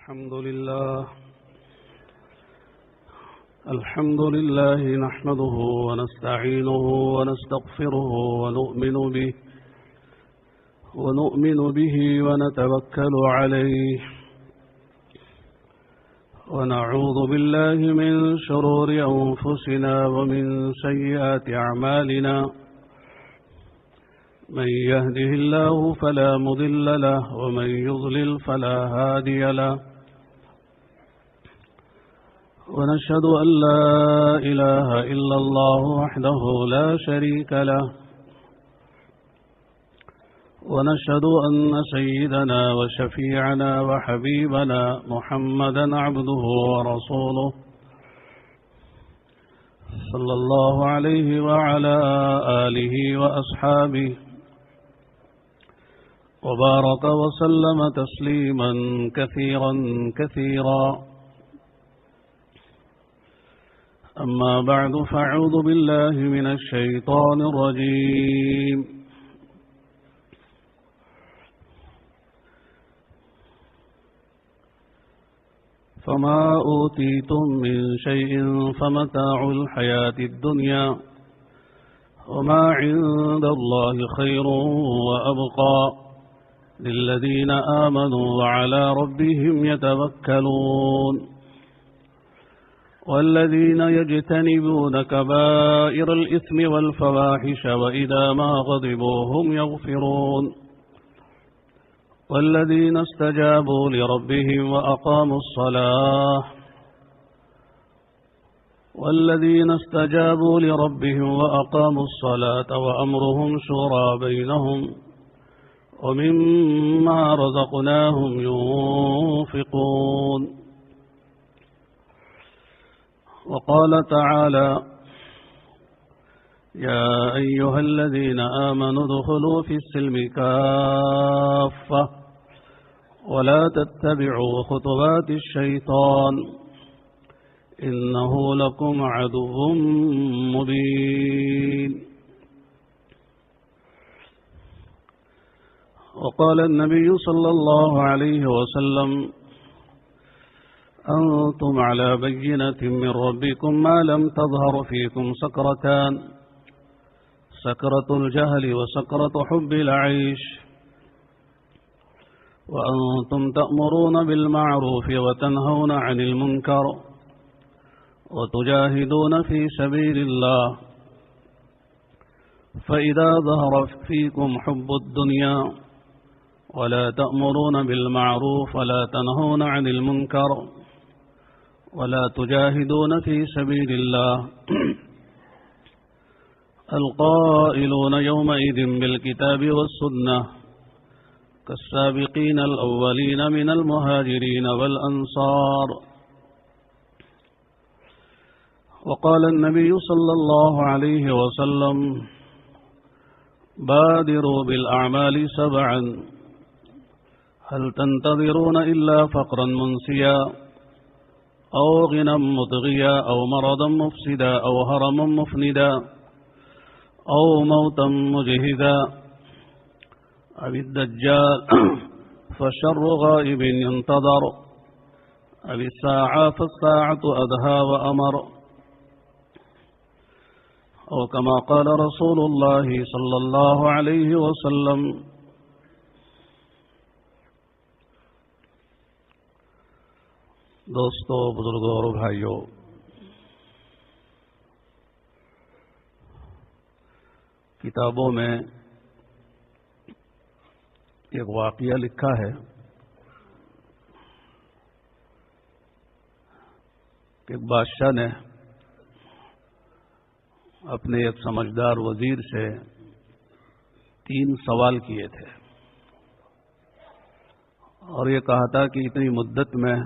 الحمد لله نحمده ونستعينه ونستغفره ونؤمن به ونتوكل عليه ونعوذ بالله من شرور أنفسنا ومن سيئات أعمالنا من يهده الله فلا مضل له ومن يضلل فلا هادي له ونشهد أن لا إله إلا الله وحده لا شريك له ونشهد أن سيدنا وشفيعنا وحبيبنا محمدا عبده ورسوله صلى الله عليه وعلى آله وأصحابه وبارك وسلم تسليما كثيرا كثيرا. أما بعد فأعوذ بالله من الشيطان الرجيم. فما أوتيتم من شيء فمتاع الحياة الدنيا وما عند الله خير وأبقى للذين آمنوا وعلى ربهم يتوكلون. والذين يجتنبون كبائر الإثم والفواحش وإذا ما غضبوا هم يغفرون. والذين استجابوا لربهم وأقاموا الصلاة وأمرهم شورى بينهم ومما رزقناهم ينفقون. وقال تعالى: يا أيها الذين آمنوا ادخلوا في السلم كافة ولا تتبعوا خطوات الشيطان إنه لكم عدو مبين. وقال النبي صلى الله عليه وسلم: أنتم على بينة من ربكم ما لم تظهر فيكم سكرتان: سكرة الجهل وسكرة حب العيش. وأنتم تأمرون بالمعروف وتنهون عن المنكر وتجاهدون في سبيل الله. فإذا ظهر فيكم حب الدنيا ولا تأمرون بالمعروف ولا تنهون عن المنكر ولا تجاهدون في سبيل الله القائلون يومئذ بالكتاب والسنة كالسابقين الأولين من المهاجرين والأنصار. وقال النبي صلى الله عليه وسلم: بادروا بالأعمال 7 هل تنتظرون إلا فقرا منسيا أو غنى مطغيا أو مرضا مفسدا أو هرما مفندا أو موتا مجهدا أو الدجال فالشر غائب ينتظر أو الساعة فالساعة أدهى وأمر أو كما قال رسول الله صلى الله عليه وسلم. دوستو، بزرگوں اور بھائیوں، کتابوں میں ایک واقعہ لکھا ہے کہ ایک بادشاہ نے اپنے ایک سمجھدار وزیر سے 3 سوال کیے تھے اور یہ کہا تھا کہ اتنی مدت میں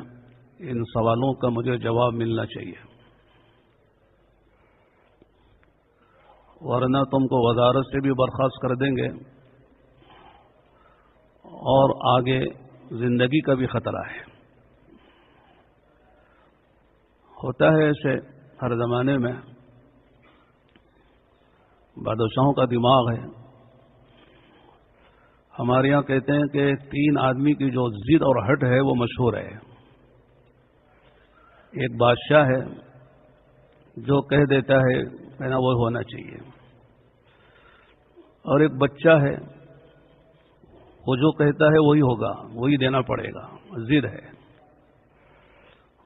ان سوالوں کا مجھے جواب ملنا چاہیے، ورنہ تم کو وزارت سے بھی برخاست کر دیں گے اور آگے زندگی کا بھی خطرہ ہے. ہوتا ہے ایسے ہر زمانے میں، بادشاہوں کا دماغ ہے. ہمارے یہاں کہتے ہیں کہ 3 آدمی کی جو ضد اور ہٹ ہے وہ مشہور ہے. ایک بادشاہ ہے جو کہہ دیتا ہے کہنا وہ ہونا چاہیے، اور ایک بچہ ہے وہ جو کہتا ہے وہی ہوگا، وہی دینا پڑے گا، ضد ہے۔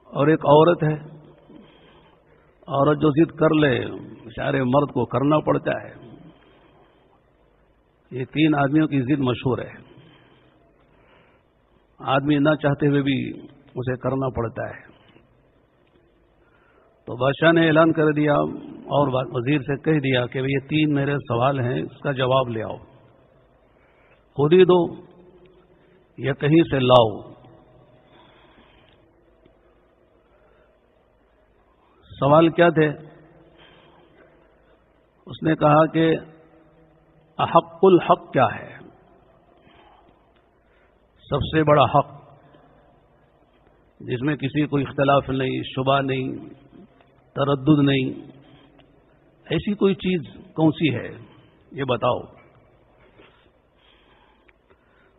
اور ایک عورت ہے، عورت جو ضد کر لے بیچارے مرد کو کرنا پڑتا ہے۔ یہ تین آدمیوں کی ضد مشہور ہے، آدمی نہ چاہتے ہوئے بھی اسے کرنا پڑتا ہے۔ تو بادشاہ نے اعلان کر دیا اور وزیر سے کہہ دیا کہ یہ تین میرے سوال ہیں، اس کا جواب لے آؤ، خود ہی دو یا کہیں سے لاؤ۔ سوال کیا تھے؟ اس نے کہا کہ احق الحق کیا ہے؟ سب سے بڑا حق جس میں کسی کو اختلاف نہیں، شبہ نہیں، تردد نہیں، ایسی کوئی چیز کون سی ہے یہ بتاؤ۔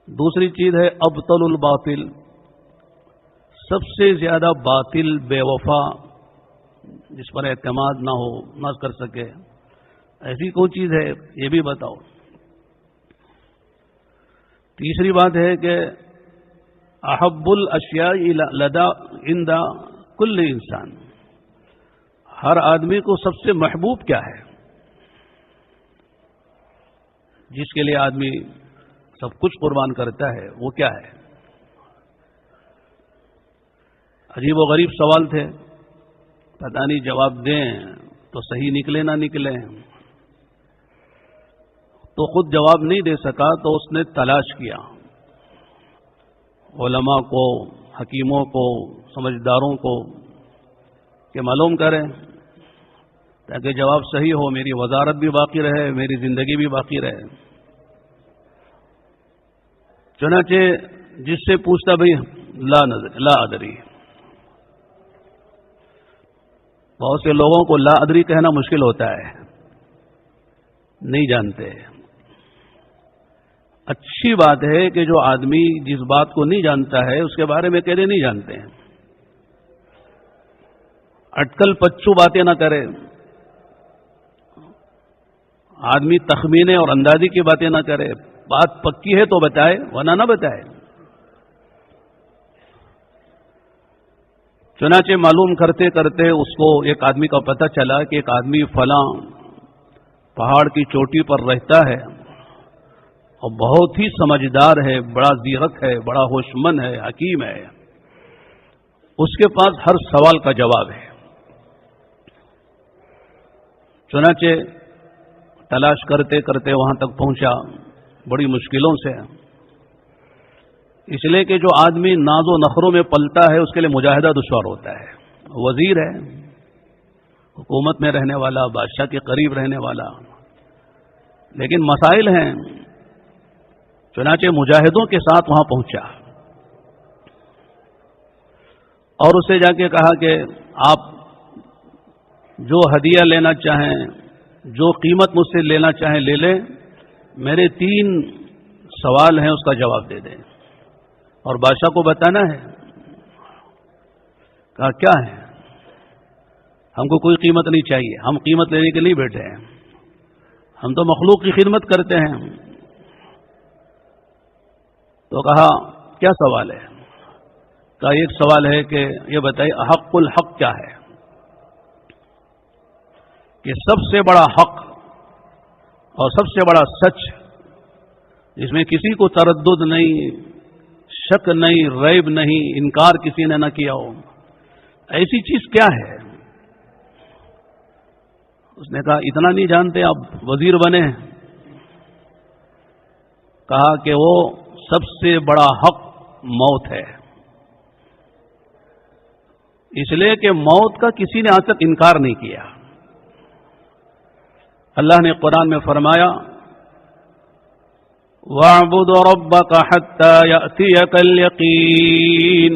دوسری چیز ہے ابطل الباطل، سب سے زیادہ باطل، بے وفا، جس پر اعتماد نہ ہو، نہ کر سکے، ایسی کوئی چیز ہے یہ بھی بتاؤ۔ تیسری بات ہے کہ احب الاشیاء لدى عند کل انسان، ہر آدمی کو سب سے محبوب کیا ہے، جس کے لیے آدمی سب کچھ قربان کرتا ہے، وہ کیا ہے؟ عجیب و غریب سوال تھے، پتہ نہیں جواب دیں تو صحیح نکلے نہ نکلے۔ تو خود جواب نہیں دے سکا تو اس نے تلاش کیا، علماء کو، حکیموں کو، سمجھداروں کو کہ معلوم کریں تاکہ جواب صحیح ہو، میری وزارت بھی باقی رہے، میری زندگی بھی باقی رہے۔ چنانچہ جس سے پوچھتا بھئی لا ادری، بہت سے لوگوں کو لا ادری کہنا مشکل ہوتا ہے، نہیں جانتے۔ اچھی بات ہے کہ جو آدمی جس بات کو نہیں جانتا ہے اس کے بارے میں کہتے نہیں جانتے ہیں، اٹکل پچو باتیں نہ کرے، آدمی تخمینے اور اندازی کی باتیں نہ کرے، بات پکی ہے تو بتائے ورنہ نہ بتائے۔ چنانچہ معلوم کرتے کرتے اس کو ایک آدمی کا پتہ چلا کہ ایک آدمی فلاں پہاڑ کی چوٹی پر رہتا ہے اور بہت ہی سمجھدار ہے، بڑا زیرک ہے، بڑا ہوش مند ہے، حکیم ہے، اس کے پاس ہر سوال کا جواب ہے۔ چنانچہ تلاش کرتے کرتے وہاں تک پہنچا، بڑی مشکلوں سے، اس لیے کہ جو آدمی ناز و نخروں میں پلتا ہے اس کے لیے مجاہدہ دشوار ہوتا ہے۔ وزیر ہے، حکومت میں رہنے والا، بادشاہ کے قریب رہنے والا، لیکن مسائل ہیں، چنانچہ مجاہدوں کے ساتھ وہاں پہنچا اور اسے جا کے کہا کہ آپ جو ہدیہ لینا چاہیں، جو قیمت مجھ سے لینا چاہیں لے لیں، میرے 3 سوال ہیں اس کا جواب دے دیں۔ اور بادشاہ کو بتانا ہے۔ کہا کیا ہے؟ ہم کو کوئی قیمت نہیں چاہیے، ہم قیمت لینے کے لیے بیٹھے ہیں، ہم تو مخلوق کی خدمت کرتے ہیں۔ تو کہا کیا سوال ہے؟ کہا ایک سوال ہے کہ یہ بتائیے احق الحق کیا ہے، کہ سب سے بڑا حق اور سب سے بڑا سچ جس میں کسی کو تردد نہیں، شک نہیں، ریب نہیں، انکار کسی نے نہ کیا ہو، ایسی چیز کیا ہے؟ اس نے کہا اتنا نہیں جانتے آپ وزیر بنے؟ کہا کہ وہ سب سے بڑا حق موت ہے، اس لیے کہ موت کا کسی نے آج تک انکار نہیں کیا۔ اللہ نے قرآن میں فرمایا وَاعْبُدْ رَبَّكَ حَتَّى يَأْتِيَكَ الْيَقِينُ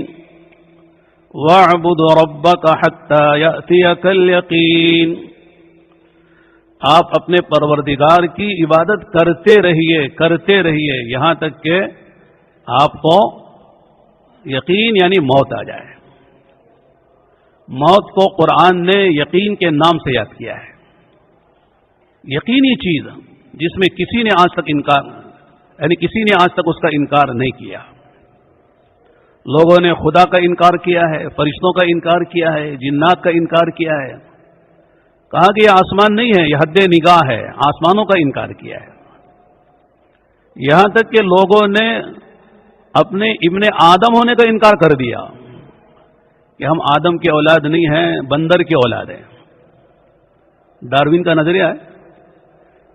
وَاعْبُدْ رَبَّكَ حَتَّى يَأْتِيَكَ الْيَقِينُ، آپ اپنے پروردگار کی عبادت کرتے رہیے یہاں تک کہ آپ کو یقین یعنی موت آ جائے۔ موت کو قرآن نے یقین کے نام سے یاد کیا ہے. یقینی چیز جس میں کسی نے آج تک کسی نے آج تک اس کا انکار نہیں کیا. لوگوں نے خدا کا انکار کیا ہے، فرشتوں کا انکار کیا ہے، جنات کا انکار کیا ہے، کہا کہ یہ آسمان نہیں ہے، یہ حد نگاہ ہے، آسمانوں کا انکار کیا ہے. یہاں تک کہ لوگوں نے اپنے ابن آدم ہونے کا انکار کر دیا کہ ہم آدم کی اولاد نہیں ہیں، بندر کی اولاد ہیں. ڈاروین کا نظریہ ہے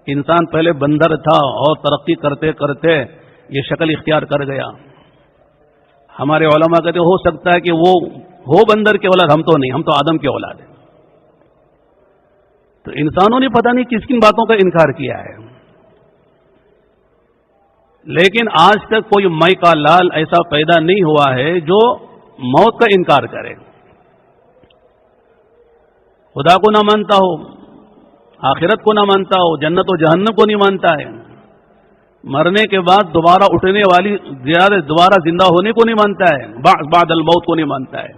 انسان پہلے بندر تھا اور ترقی کرتے کرتے یہ شکل اختیار کر گیا. ہمارے علماء کہتے ہو سکتا ہے کہ وہ ہو بندر کی اولاد، ہم تو نہیں، ہم تو آدم کی اولاد ہیں. تو انسانوں نے پتہ نہیں کس کن باتوں کا انکار کیا ہے، لیکن آج تک کوئی مائی کا لال ایسا پیدا نہیں ہوا ہے جو موت کا انکار کرے، خدا کو نہ مانتا ہو، آخرت کو نہ مانتا ہو، جنت و جہنم کو نہیں مانتا ہے، مرنے کے بعد دوبارہ اٹھنے والی دوبارہ زندہ ہونے کو نہیں مانتا ہے، بعد الموت کو نہیں مانتا ہے.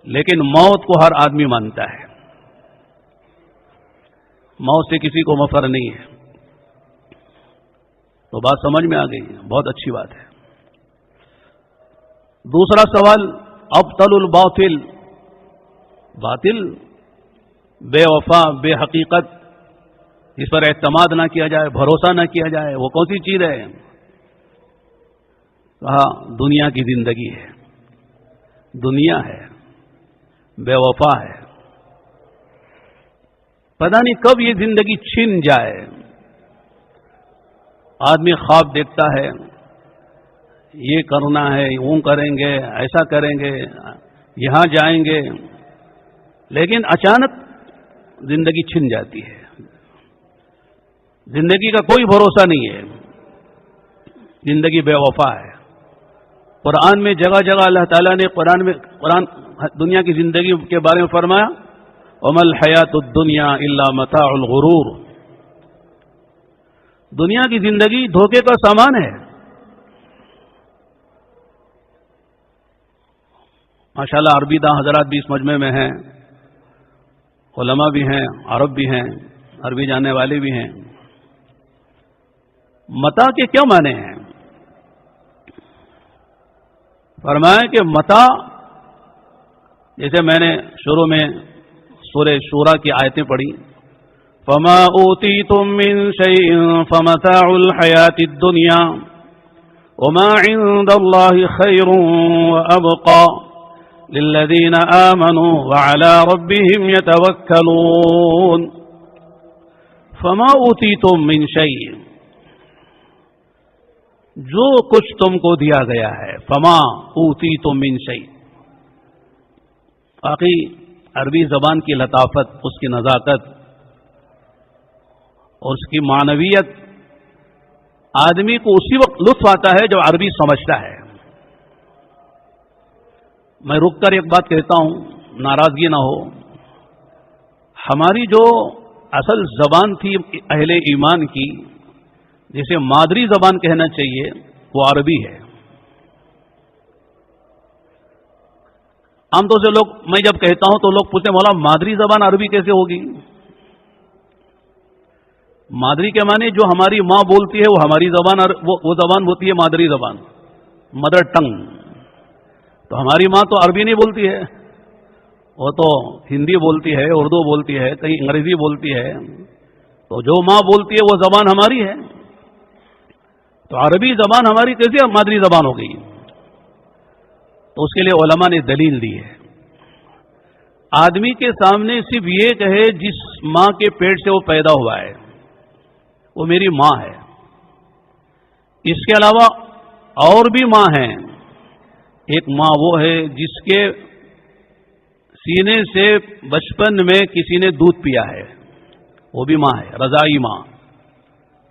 لیکن موت کو ہر آدمی مانتا ہے. موت سے کسی کو مفر نہیں ہے. تو بات سمجھ میں آ گئی، بہت اچھی بات ہے. دوسرا سوال، ابطل الباطل، باطل بے وفا، بے حقیقت، اس پر اعتماد نہ کیا جائے، بھروسہ نہ کیا جائے، وہ کون سی چیز ہے؟ کہا دنیا کی زندگی ہے. دنیا ہے، بے وفا ہے، پتہ نہیں کب یہ زندگی چھن جائے. آدمی خواب دیکھتا ہے، یہ کرنا ہے، وہ کریں گے، ایسا کریں گے، یہاں جائیں گے، لیکن اچانک زندگی چھن جاتی ہے. زندگی کا کوئی بھروسہ نہیں ہے، زندگی بے وفا ہے. قرآن میں جگہ جگہ اللہ تعالیٰ نے قرآن دنیا کی زندگی کے بارے میں فرمایا وَمَا الْحَيَاةُ الدُّنْيَا إِلَّا مَتَاعُ الْغُرُورِ. دنیا کی زندگی دھوکے کا سامان ہے. ماشاءاللہ عربی داں حضرات بھی اس مجمع میں ہیں، علماء بھی ہیں، عرب بھی ہیں، عربی جاننے والے بھی ہیں. متاع کے کیا معنی ہیں؟ فرمایا کہ متاع، جیسے میں نے شروع میں سورہ شورا کی آیتیں پڑھی، فَمَا أُوتِيتُم مِّن شَيْءٍ فَمَتَاعُ الْحَيَاةِ الدُّنْيَا وَمَا عِندَ اللَّهِ خَيْرٌ وَأَبْقَىٰ لِلَّذِينَ آمَنُوا وَعَلَىٰ رَبِّهِمْ يَتَوَكَّلُونَ. فَمَا أُوتِيتُم مِّن شَيْءٍ، جو کچھ تم کو دیا گیا ہے، فما اوتیتم من شیء. باقی عربی زبان کی لطافت، اس کی نزاکت اور اس کی معنویت آدمی کو اسی وقت لطف آتا ہے جب عربی سمجھتا ہے. میں رک کر ایک بات کہتا ہوں، ناراضگی نہ ہو. ہماری جو اصل زبان تھی اہل ایمان کی، جسے مادری زبان کہنا چاہیے، وہ عربی ہے. عام طور سے میں جب کہتا ہوں تو لوگ پوچھتے ہیں مولا مادری زبان عربی کیسے ہوگی؟ مادری کے معنی جو ہماری ماں بولتی ہے وہ ہماری زبان، وہ زبان ہوتی ہے مادری زبان، مدر ٹنگ. تو ہماری ماں تو عربی نہیں بولتی ہے، وہ تو ہندی بولتی ہے، اردو بولتی ہے، کہیں انگریزی بولتی ہے. تو جو ماں بولتی ہے وہ زبان ہماری ہے. تو عربی زبان ہماری کیسے مادری زبان ہو گئی؟ تو اس کے لیے علماء نے دلیل دی ہے. آدمی کے سامنے صرف یہ کہے جس ماں کے پیٹ سے وہ پیدا ہوا ہے وہ میری ماں ہے، اس کے علاوہ اور بھی ماں ہیں. ایک ماں وہ ہے جس کے سینے سے بچپن میں کسی نے دودھ پیا ہے، وہ بھی ماں ہے، رضاعی ماں.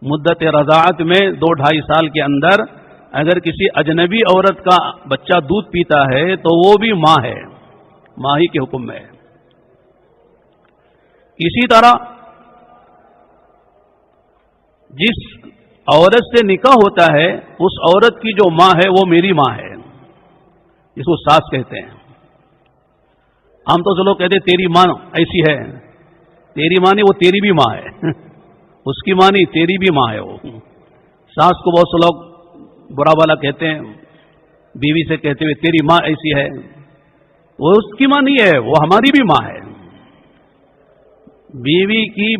مدت رضاعت میں 2-2.5 سال کے اندر اگر کسی اجنبی عورت کا بچہ دودھ پیتا ہے تو وہ بھی ماں ہے، ماں ہی کے حکم میں ہے. اسی طرح جس عورت سے نکاح ہوتا ہے اس عورت کی جو ماں ہے وہ میری ماں ہے، اس کو ساس کہتے ہیں. ہم تو چلو کہتے تیری ماں ایسی ہے، تیری ماں نہیں، وہ تیری بھی ماں ہے، اس کی ماں نہیں، تیری بھی ماں ہے وہ. ساس کو بہت سے لوگ برا بھلا کہتے ہیں، بیوی سے کہتے ہوئے تیری ماں ایسی ہے، وہ اس کی ماں نہیں ہے، وہ ہماری بھی ماں ہے. بیوی کی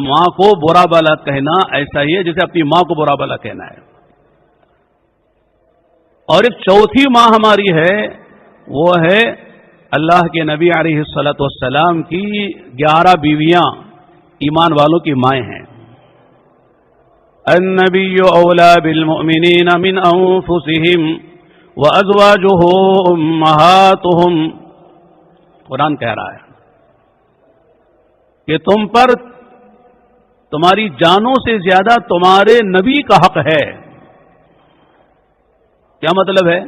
ماں کو برا بھلا کہنا ایسا ہی ہے جیسے اپنی ماں کو برا بھلا کہنا ہے. اور ایک چوتھی ماں ہماری ہے، وہ ہے اللہ کے نبی علیہ الصلوۃ والسلام کی 11 بیویاں ایمان والوں کی مائیں ہیں. النبی اولا بالمؤمنین من انفسهم وازواجہ امہاتہم. قرآن کہہ رہا ہے کہ تم پر تمہاری جانوں سے زیادہ تمہارے نبی کا حق ہے. کیا مطلب ہے؟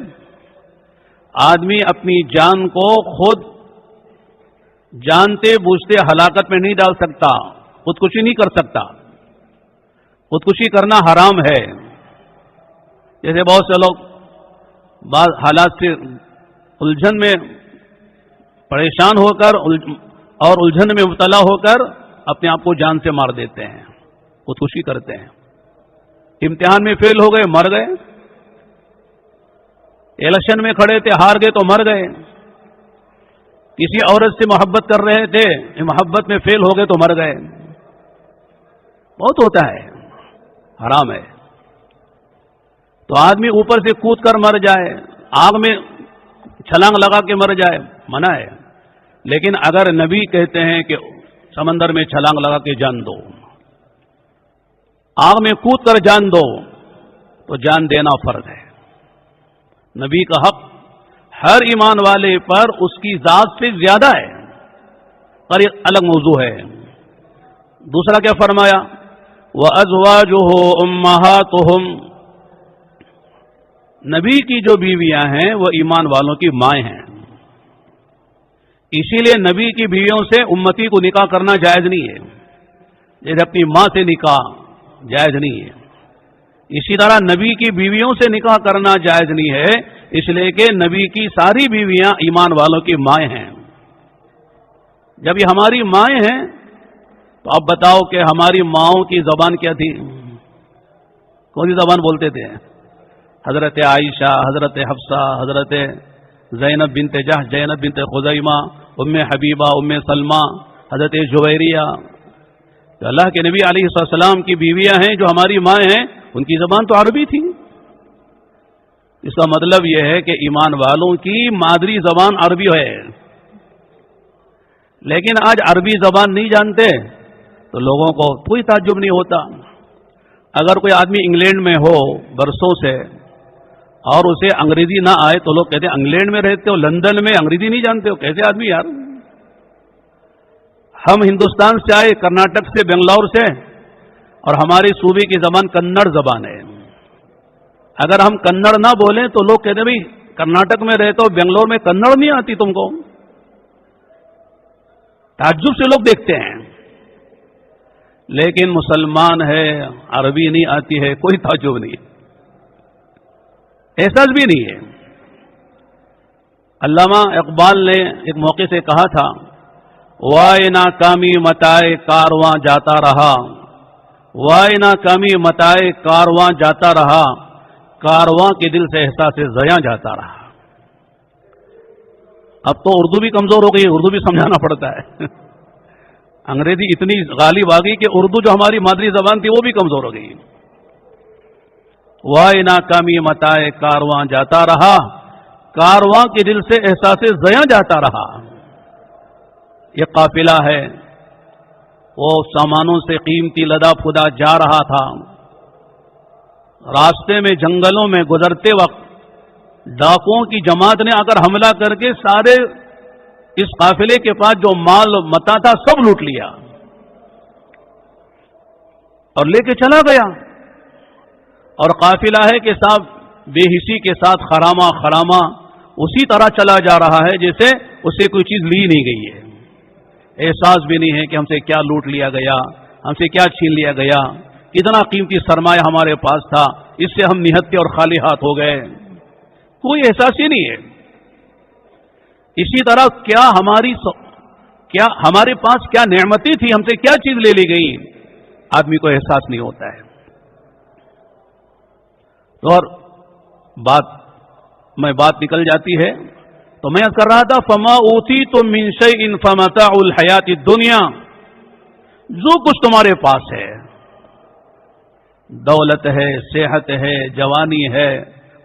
آدمی اپنی جان کو خود جانتے بوجھتے ہلاکت میں نہیں ڈال سکتا، خودکشی نہیں کر سکتا. خودکشی کرنا حرام ہے. جیسے بہت سے لوگ بعض حالات سے الجھن میں پریشان ہو کر اور الجھن میں مبتلا ہو کر اپنے آپ کو جان سے مار دیتے ہیں، خودکشی کرتے ہیں. امتحان میں فیل ہو گئے، مر گئے. الیکشن میں کھڑے تھے، ہار گئے تو مر گئے. کسی عورت سے محبت کر رہے تھے، محبت میں فیل ہو گئے تو مر گئے. بہت ہوتا ہے، حرام ہے. تو آدمی اوپر سے کود کر مر جائے، آگ میں چھلانگ لگا کے مر جائے، منع ہے. لیکن اگر نبی کہتے ہیں کہ سمندر میں چھلانگ لگا کے جان دو، آگ میں کود کر جان دو، تو جان دینا فرض ہے. نبی کا حق ہر ایمان والے پر اس کی ذات سے زیادہ ہے، پر ایک الگ موضوع ہے. دوسرا کیا فرمایا؟ وَأَزْوَاجُهُ أُمَّهَاتُهُمْ. نبی کی جو بیویاں ہیں وہ ایمان والوں کی مائیں ہیں. اسی لیے نبی کی بیویوں سے امتی کو نکاح کرنا جائز نہیں ہے، جیسے اپنی ماں سے نکاح جائز نہیں ہے. اسی طرح نبی کی بیویوں سے نکاح کرنا جائز نہیں ہے، اس لیے کہ نبی کی ساری بیویاں ایمان والوں کی مائیں ہیں. جب یہ ہماری مائیں ہیں تو اب بتاؤ کہ ہماری ماؤں کی زبان کیا تھی؟ کون سی زبان بولتے تھے؟ حضرت عائشہ، حضرت حفصہ، حضرت زینب بنت جحش، زینب بنت خزیمہ، ام حبیبہ، ام سلمہ، حضرت جویریہ. تو اللہ کے نبی علیہ السلام کی بیویاں ہیں جو ہماری مائیں ہیں، ان کی زبان تو عربی تھی. اس کا مطلب یہ ہے کہ ایمان والوں کی مادری زبان عربی ہے. لیکن آج عربی زبان نہیں جانتے تو لوگوں کو کوئی تعجب نہیں ہوتا. اگر کوئی آدمی انگلینڈ میں ہو برسوں سے اور اسے انگریزی نہ آئے تو لوگ کہتے ہیں انگلینڈ میں رہتے ہو، لندن میں انگریزی نہیں جانتے ہو، کیسے آدمی یار؟ ہم ہندوستان سے آئے، کرناٹک سے، بنگلور سے، اور ہماری صوبے کی زبان کنڑ زبان ہے. اگر ہم کنڑ نہ بولیں تو لوگ کہتے ہیں بھائی کرناٹک میں رہتے ہو، بنگلور میں کنڑ نہیں آتی تم کو؟ تعجب سے لوگ دیکھتے ہیں. لیکن مسلمان ہے، عربی نہیں آتی ہے، کوئی تعجب نہیں، احساس بھی نہیں ہے. علامہ اقبال نے ایک موقع سے کہا تھا، وائے ناکامی متائے کارواں جاتا رہا، وائے ناکامی متائے کارواں جاتا رہا، کارواں کے دل سے احساس زیاں جاتا رہا. اب تو اردو بھی کمزور ہو گئی، اردو بھی سمجھانا پڑتا ہے. انگریزی اتنی غالب آ گئی کہ اردو جو ہماری مادری زبان تھی وہ بھی کمزور ہو گئی. وائے ناکامی متائے کارواں جاتا رہا، کارواں کے دل سے احساس زیاں جاتا رہا. یہ قافلہ ہے، وہ سامانوں سے قیمتی لدا پھدا جا رہا تھا. راستے میں جنگلوں میں گزرتے وقت ڈاکوؤں کی جماعت نے آ کر حملہ کر کے سارے اس قافلے کے پاس جو مال متا تھا سب لوٹ لیا اور لے کے چلا گیا. اور قافلہ ہے کہ صاحب بے حسی کے ساتھ خرامہ خرامہ اسی طرح چلا جا رہا ہے جیسے اس سے کوئی چیز لی نہیں گئی ہے. احساس بھی نہیں ہے کہ ہم سے کیا لوٹ لیا گیا، ہم سے کیا چھین لیا گیا، کتنا قیمتی سرمایہ ہمارے پاس تھا، اس سے ہم نہتے اور خالی ہاتھ ہو گئے. کوئی احساس ہی نہیں ہے. اسی طرح کیا ہمارے پاس کیا نعمتیں تھی، ہم سے کیا چیز لے لی گئی، آدمی کو احساس نہیں ہوتا ہے. اور بات نکل جاتی ہے. تو میں کر رہا تھا فما اوتیتم من شیء فمتاع الحیات الدنیا، جو کچھ تمہارے پاس ہے، دولت ہے، صحت ہے، جوانی ہے،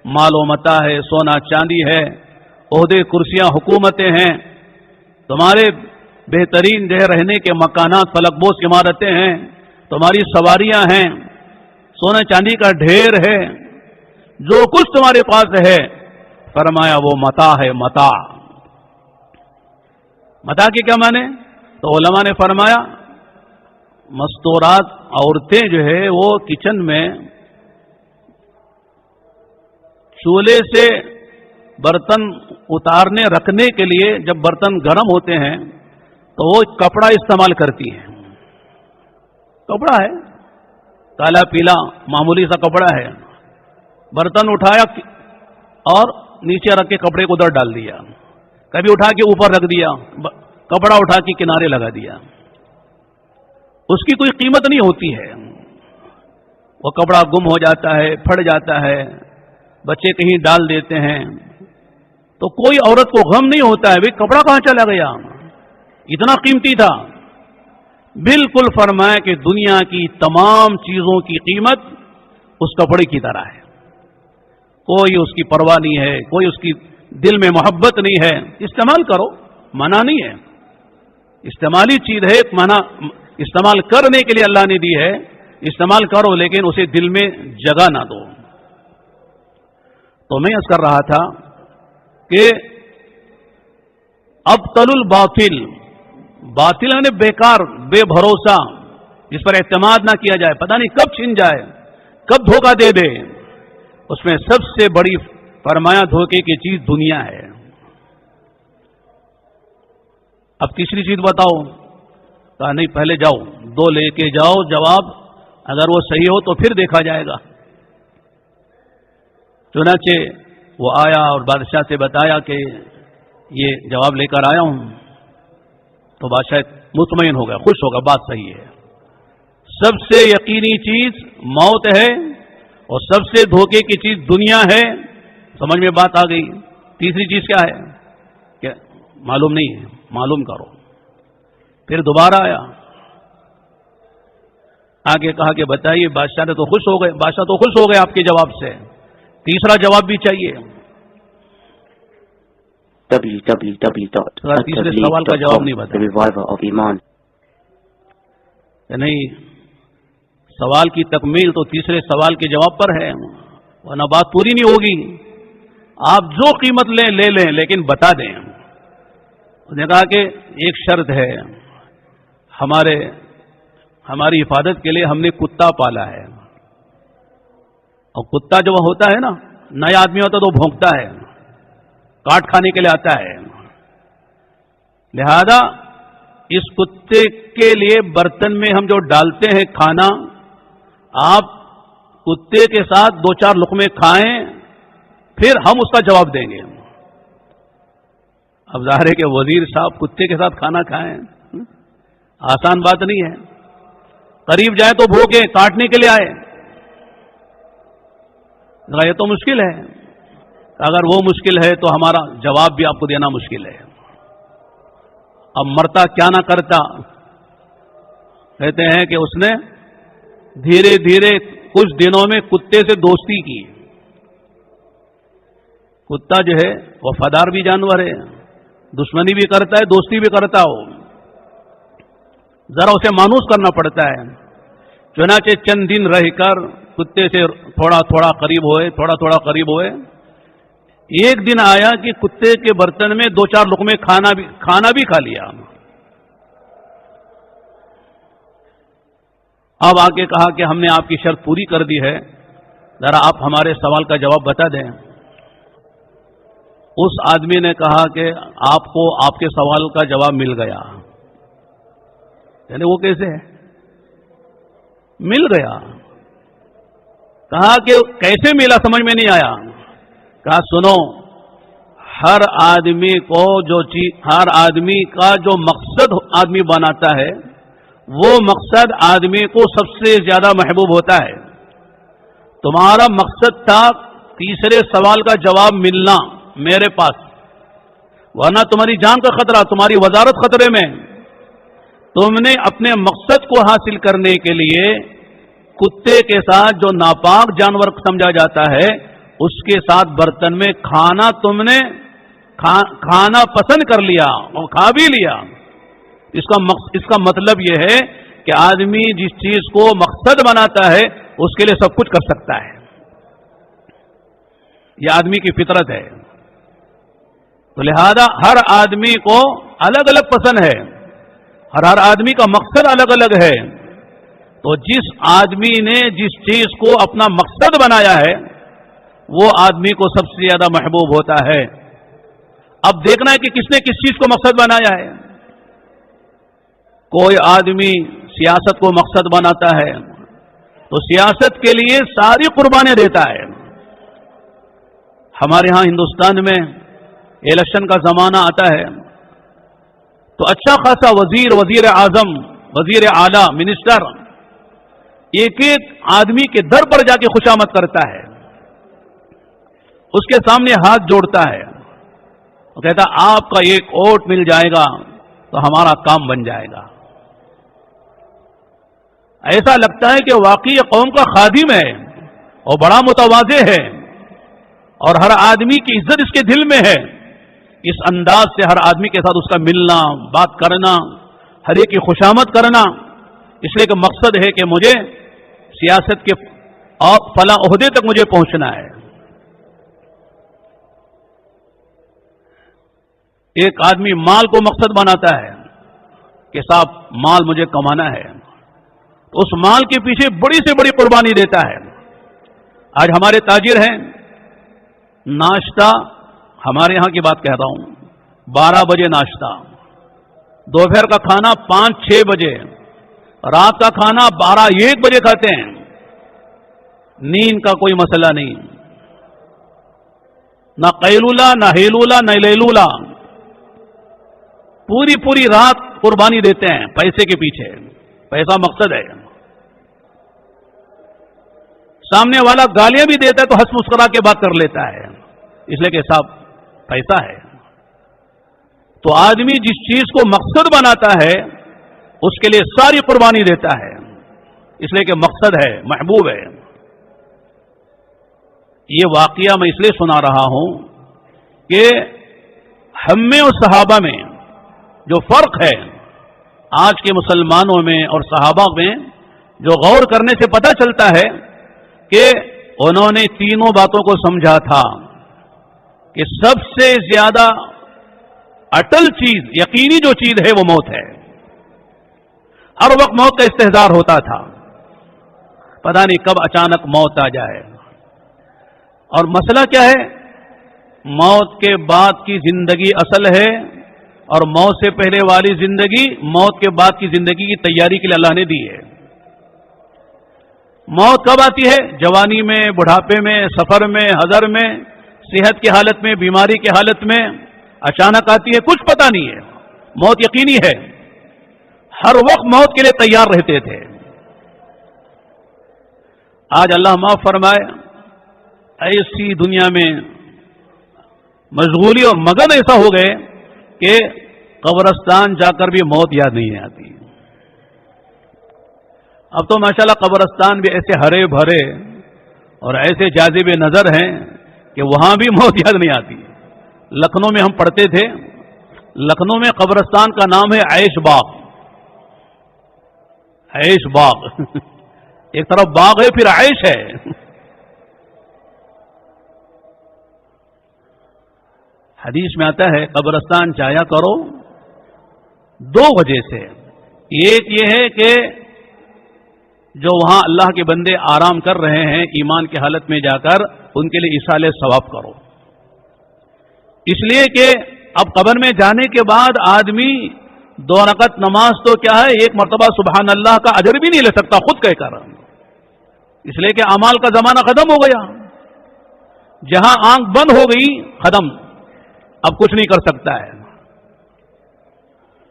مال و متاع ہے، سونا چاندی ہے، عہدے کرسیاں حکومتیں ہیں، تمہارے بہترین رہنے کے مکانات فلک بوس عمارتیں ہیں، تمہاری سواریاں ہیں، سونا چاندی کا ڈھیر ہے، جو کچھ تمہارے پاس ہے، فرمایا وہ متاع ہے. متاع کے کیا معنی؟ تو علماء نے فرمایا مستورات، عورتیں جو ہے وہ کچن میں چولہے سے برتن اتارنے رکھنے کے لیے جب برتن گرم ہوتے ہیں تو وہ کپڑا استعمال کرتی ہیں. کپڑا ہے کالا پیلا معمولی سا کپڑا ہے، برتن اٹھایا اور نیچے رکھ کے کپڑے کو ادھر ڈال دیا، کبھی اٹھا کے اوپر رکھ دیا، کپڑا اٹھا کے کنارے لگا دیا، اس کی کوئی قیمت نہیں ہوتی ہے. وہ کپڑا گم ہو جاتا ہے، پھٹ جاتا ہے، بچے کہیں ڈال دیتے ہیں تو کوئی عورت کو غم نہیں ہوتا ہے بھئی کپڑا کہاں چلا گیا، اتنا قیمتی تھا. بالکل فرمایا کہ دنیا کی تمام چیزوں کی قیمت اس کپڑے کی طرح ہے، کوئی اس کی پرواہ نہیں ہے، کوئی اس کی دل میں محبت نہیں ہے. استعمال کرو، منع نہیں ہے، استعمالی چیز ہے، منع استعمال کرنے کے لیے اللہ نے دی ہے، استعمال کرو لیکن اسے دل میں جگہ نہ دو. تو میں اس کر رہا تھا کہ ابطل الباطل، باطل یعنی بیکار، بے بھروسہ، جس پر اعتماد نہ کیا جائے، پتہ نہیں کب چھن جائے، کب دھوکہ دے دے، اس میں سب سے بڑی فرمایا دھوکے کی چیز دنیا ہے. اب تیسری چیز بتاؤ، کہا نہیں پہلے جاؤ 2 لے کے جاؤ جواب، اگر وہ صحیح ہو تو پھر دیکھا جائے گا. چنانچہ وہ آیا اور بادشاہ سے بتایا کہ یہ جواب لے کر آیا ہوں. تو بادشاہ مطمئن ہو گیا، خوش ہوگا، بات صحیح ہے. سب سے یقینی چیز موت ہے اور سب سے دھوکے کی چیز دنیا ہے. سمجھ میں بات آ گئی. تیسری چیز کیا ہے کہ معلوم نہیں ہے، معلوم کرو. پھر دوبارہ آیا، آگے کہا کہ بتائیے. بادشاہ نے تو خوش ہو گئے، بادشاہ تو خوش ہو گئے آپ کے جواب سے. تیسرا جواب بھی چاہیے. تیسرے سوال کا جواب نہیں بتایا نہیں، سوال کی تکمیل تو تیسرے سوال کے جواب پر ہے، ورنہ بات پوری نہیں ہوگی. آپ جو قیمت لیں لے لیں لیکن بتا دیں. اس نے کہا کہ ایک شرط ہے، ہماری حفاظت کے لیے ہم نے کتا پالا ہے، اور کتا جب ہوتا ہے نا، نیا آدمی ہوتا تو بھونکتا ہے، کاٹ کھانے کے لیے آتا ہے. لہذا اس کتے کے لیے برتن میں ہم جو ڈالتے ہیں کھانا، آپ کتے کے ساتھ 2-4 لقمے کھائیں، پھر ہم اس کا جواب دیں گے. اب ظاہر ہے کہ وزیر صاحب کتے کے ساتھ کھانا کھائیں، آسان بات نہیں ہے. قریب جائے تو بھوکے، کاٹنے کے لیے آئے، یہ تو مشکل ہے. اگر وہ مشکل ہے تو ہمارا جواب بھی آپ کو دینا مشکل ہے. اب مرتا کیا نہ کرتا. کہتے ہیں کہ اس نے دھیرے دھیرے کچھ دنوں میں کتے سے دوستی کی. کتا جو ہے وفادار بھی جانور ہے، دشمنی بھی کرتا ہے، دوستی بھی کرتا ہو، ذرا اسے مانوس کرنا پڑتا ہے. چنانچہ چند دن رہ کر کتے سے تھوڑا تھوڑا قریب ہوئے. ایک دن آیا کہ کتے کے برتن میں 2-4 لقمے کھانا بھی کھا لیا. اب آ کے کہا کہ ہم نے آپ کی شرط پوری کر دی ہے، ذرا آپ ہمارے سوال کا جواب بتا دیں. اس آدمی نے کہا کہ آپ کو آپ کے سوال کا جواب مل گیا. یعنی وہ کیسے ہے؟ مل گیا. کہا کہ کیسے ملا، سمجھ میں نہیں آیا. کہا سنو، ہر آدمی کو ہر آدمی کا جو مقصد آدمی بناتا ہے وہ مقصد آدمی کو سب سے زیادہ محبوب ہوتا ہے. تمہارا مقصد تھا تیسرے سوال کا جواب ملنا میرے پاس، ورنہ تمہاری جان کا خطرہ، تمہاری وزارت خطرے میں. تم نے اپنے مقصد کو حاصل کرنے کے لیے کتے کے ساتھ جو ناپاک جانور سمجھا جاتا ہے اس کے ساتھ برتن میں کھانا تم نے کھانا پسند کر لیا اور کھا بھی لیا. اس کا مطلب یہ ہے کہ آدمی جس چیز کو مقصد بناتا ہے اس کے لیے سب کچھ کر سکتا ہے. یہ آدمی کی فطرت ہے. تو لہذا ہر آدمی کو الگ الگ پسند ہے، ہر آدمی کا مقصد الگ الگ ہے. تو جس آدمی نے جس چیز کو اپنا مقصد بنایا ہے وہ آدمی کو سب سے زیادہ محبوب ہوتا ہے. اب دیکھنا ہے کہ کس نے کس چیز کو مقصد بنایا ہے. کوئی آدمی سیاست کو مقصد بناتا ہے تو سیاست کے لیے ساری قربانیاں دیتا ہے. ہمارے ہاں ہندوستان میں الیکشن کا زمانہ آتا ہے تو اچھا خاصا وزیر اعظم، وزیر اعلی، منسٹر ایک ایک آدمی کے در پر جا کے خوشامد کرتا ہے، اس کے سامنے ہاتھ جوڑتا ہے، وہ کہتا آپ کا ایک ووٹ مل جائے گا تو ہمارا کام بن جائے گا. ایسا لگتا ہے کہ واقعی قوم کا خادم ہے اور بڑا متواضع ہے اور ہر آدمی کی عزت اس کے دل میں ہے. اس انداز سے ہر آدمی کے ساتھ اس کا ملنا، بات کرنا، ہر ایک کی خوشامد کرنا، اس لیے کہ مقصد ہے کہ مجھے سیاست کے فلاں عہدے تک مجھے پہنچنا ہے. ایک آدمی مال کو مقصد بناتا ہے کہ صاحب مال مجھے کمانا ہے، تو اس مال کے پیچھے بڑی سے بڑی قربانی دیتا ہے. آج ہمارے تاجر ہیں، ناشتہ ہمارے یہاں کی بات کہہ رہا ہوں 12 بجے ناشتہ، دوپہر کا کھانا 5-6 بجے، رات کا کھانا 12-1 بجے کھاتے ہیں. نیند کا کوئی مسئلہ نہیں، نہ قیلولہ نہ ہیلولہ نہ لیلولہ، پوری رات قربانی دیتے ہیں پیسے کے پیچھے. پیسہ مقصد ہے. سامنے والا گالیاں بھی دیتا ہے تو ہنس مسکرا کے بات کر لیتا ہے، اس لیے کہ صاحب پیسہ ہے. تو آدمی جس چیز کو مقصد بناتا ہے اس کے لیے ساری قربانی دیتا ہے، اس لیے کہ مقصد ہے، محبوب ہے. یہ واقعہ میں اس لیے سنا رہا ہوں کہ ہم میں اور صحابہ میں جو فرق ہے، آج کے مسلمانوں میں اور صحابہ میں جو غور کرنے سے پتہ چلتا ہے کہ انہوں نے تینوں باتوں کو سمجھا تھا کہ سب سے زیادہ اٹل چیز، یقینی جو چیز ہے وہ موت ہے. ہر وقت موت کا استحضار ہوتا تھا، پتہ نہیں کب اچانک موت آ جائے. اور مسئلہ کیا ہے؟ موت کے بعد کی زندگی اصل ہے اور موت سے پہلے والی زندگی موت کے بعد کی زندگی کی تیاری کے لیے اللہ نے دی ہے. موت کب آتی ہے؟ جوانی میں، بڑھاپے میں، سفر میں، حضر میں، صحت کی حالت میں، بیماری کی حالت میں اچانک آتی ہے، کچھ پتہ نہیں ہے. موت یقینی ہے، ہر وقت موت کے لیے تیار رہتے تھے. آج اللہ معاف فرمائے، ایسی دنیا میں مشغولی اور مگن ایسا ہو گئے کہ قبرستان جا کر بھی موت یاد نہیں آتی. اب تو ماشاءاللہ قبرستان بھی ایسے ہرے بھرے اور ایسے جاذب نظر ہیں کہ وہاں بھی موت یاد نہیں آتی. لکھنؤ میں ہم پڑھتے تھے، لکھنؤ میں قبرستان کا نام ہے عیش باغ. عیش باغ ایک طرف باغ ہے پھر عیش ہے. حدیث میں آتا ہے قبرستان جایا کرو 2 وجہ سے. ایک یہ ہے کہ جو وہاں اللہ کے بندے آرام کر رہے ہیں ایمان کی حالت میں جا کر ان کے لیے ایصال ثواب کرو، اس لیے کہ اب قبر میں جانے کے بعد آدمی 2 رکعت نماز تو کیا ہے، 1 مرتبہ سبحان اللہ کا اجر بھی نہیں لے سکتا خود کہہ کر، اس لیے کہ اعمال کا زمانہ ختم ہو گیا. جہاں آنکھ بند ہو گئی ختم. اب کچھ نہیں کر سکتا ہے.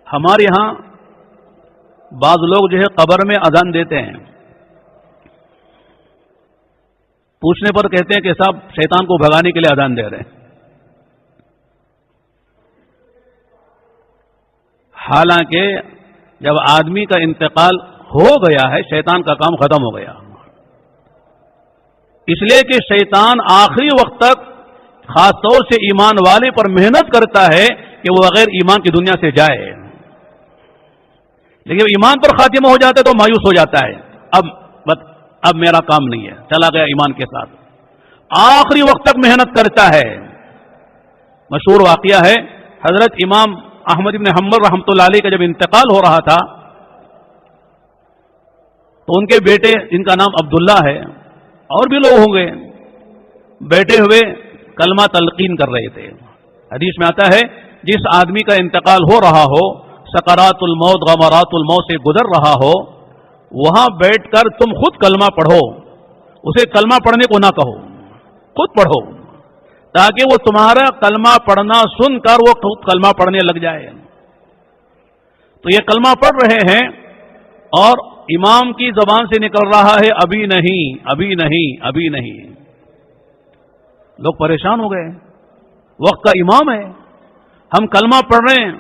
ہمارے یہاں بعض لوگ جو ہے قبر میں اذان دیتے ہیں. پوچھنے پر کہتے ہیں کہ صاحب شیطان کو بھگانے کے لیے اذان دے رہے ہیں. حالانکہ جب آدمی کا انتقال ہو گیا ہے شیطان کا کام ختم ہو گیا. اس لیے کہ شیطان آخری وقت تک خاص طور سے ایمان والے پر محنت کرتا ہے کہ وہ بغیر ایمان کی دنیا سے جائے. لیکن ایمان پر خاتمہ ہو جاتا ہے تو مایوس ہو جاتا ہے. اب میرا کام نہیں ہے, چلا گیا ایمان کے ساتھ. آخری وقت تک محنت کرتا ہے. مشہور واقعہ ہے, حضرت امام احمد بن حنبل رحمۃ اللہ علیہ کا جب انتقال ہو رہا تھا تو ان کے بیٹے جن کا نام عبداللہ ہے اور بھی لوگ ہوں گے بیٹھے ہوئے کلمہ تلقین کر رہے تھے. حدیث میں آتا ہے جس آدمی کا انتقال ہو رہا ہو, سکرات الموت غمرات الموت سے گزر رہا ہو, وہاں بیٹھ کر تم خود کلمہ پڑھو. اسے کلمہ پڑھنے کو نہ کہو, خود پڑھو تاکہ وہ تمہارا کلمہ پڑھنا سن کر وہ خود کلمہ پڑھنے لگ جائے. تو یہ کلمہ پڑھ رہے ہیں اور امام کی زبان سے نکل رہا ہے ابھی نہیں, ابھی نہیں, ابھی نہیں. لوگ پریشان ہو گئے, وقت کا امام ہے, ہم کلمہ پڑھ رہے ہیں,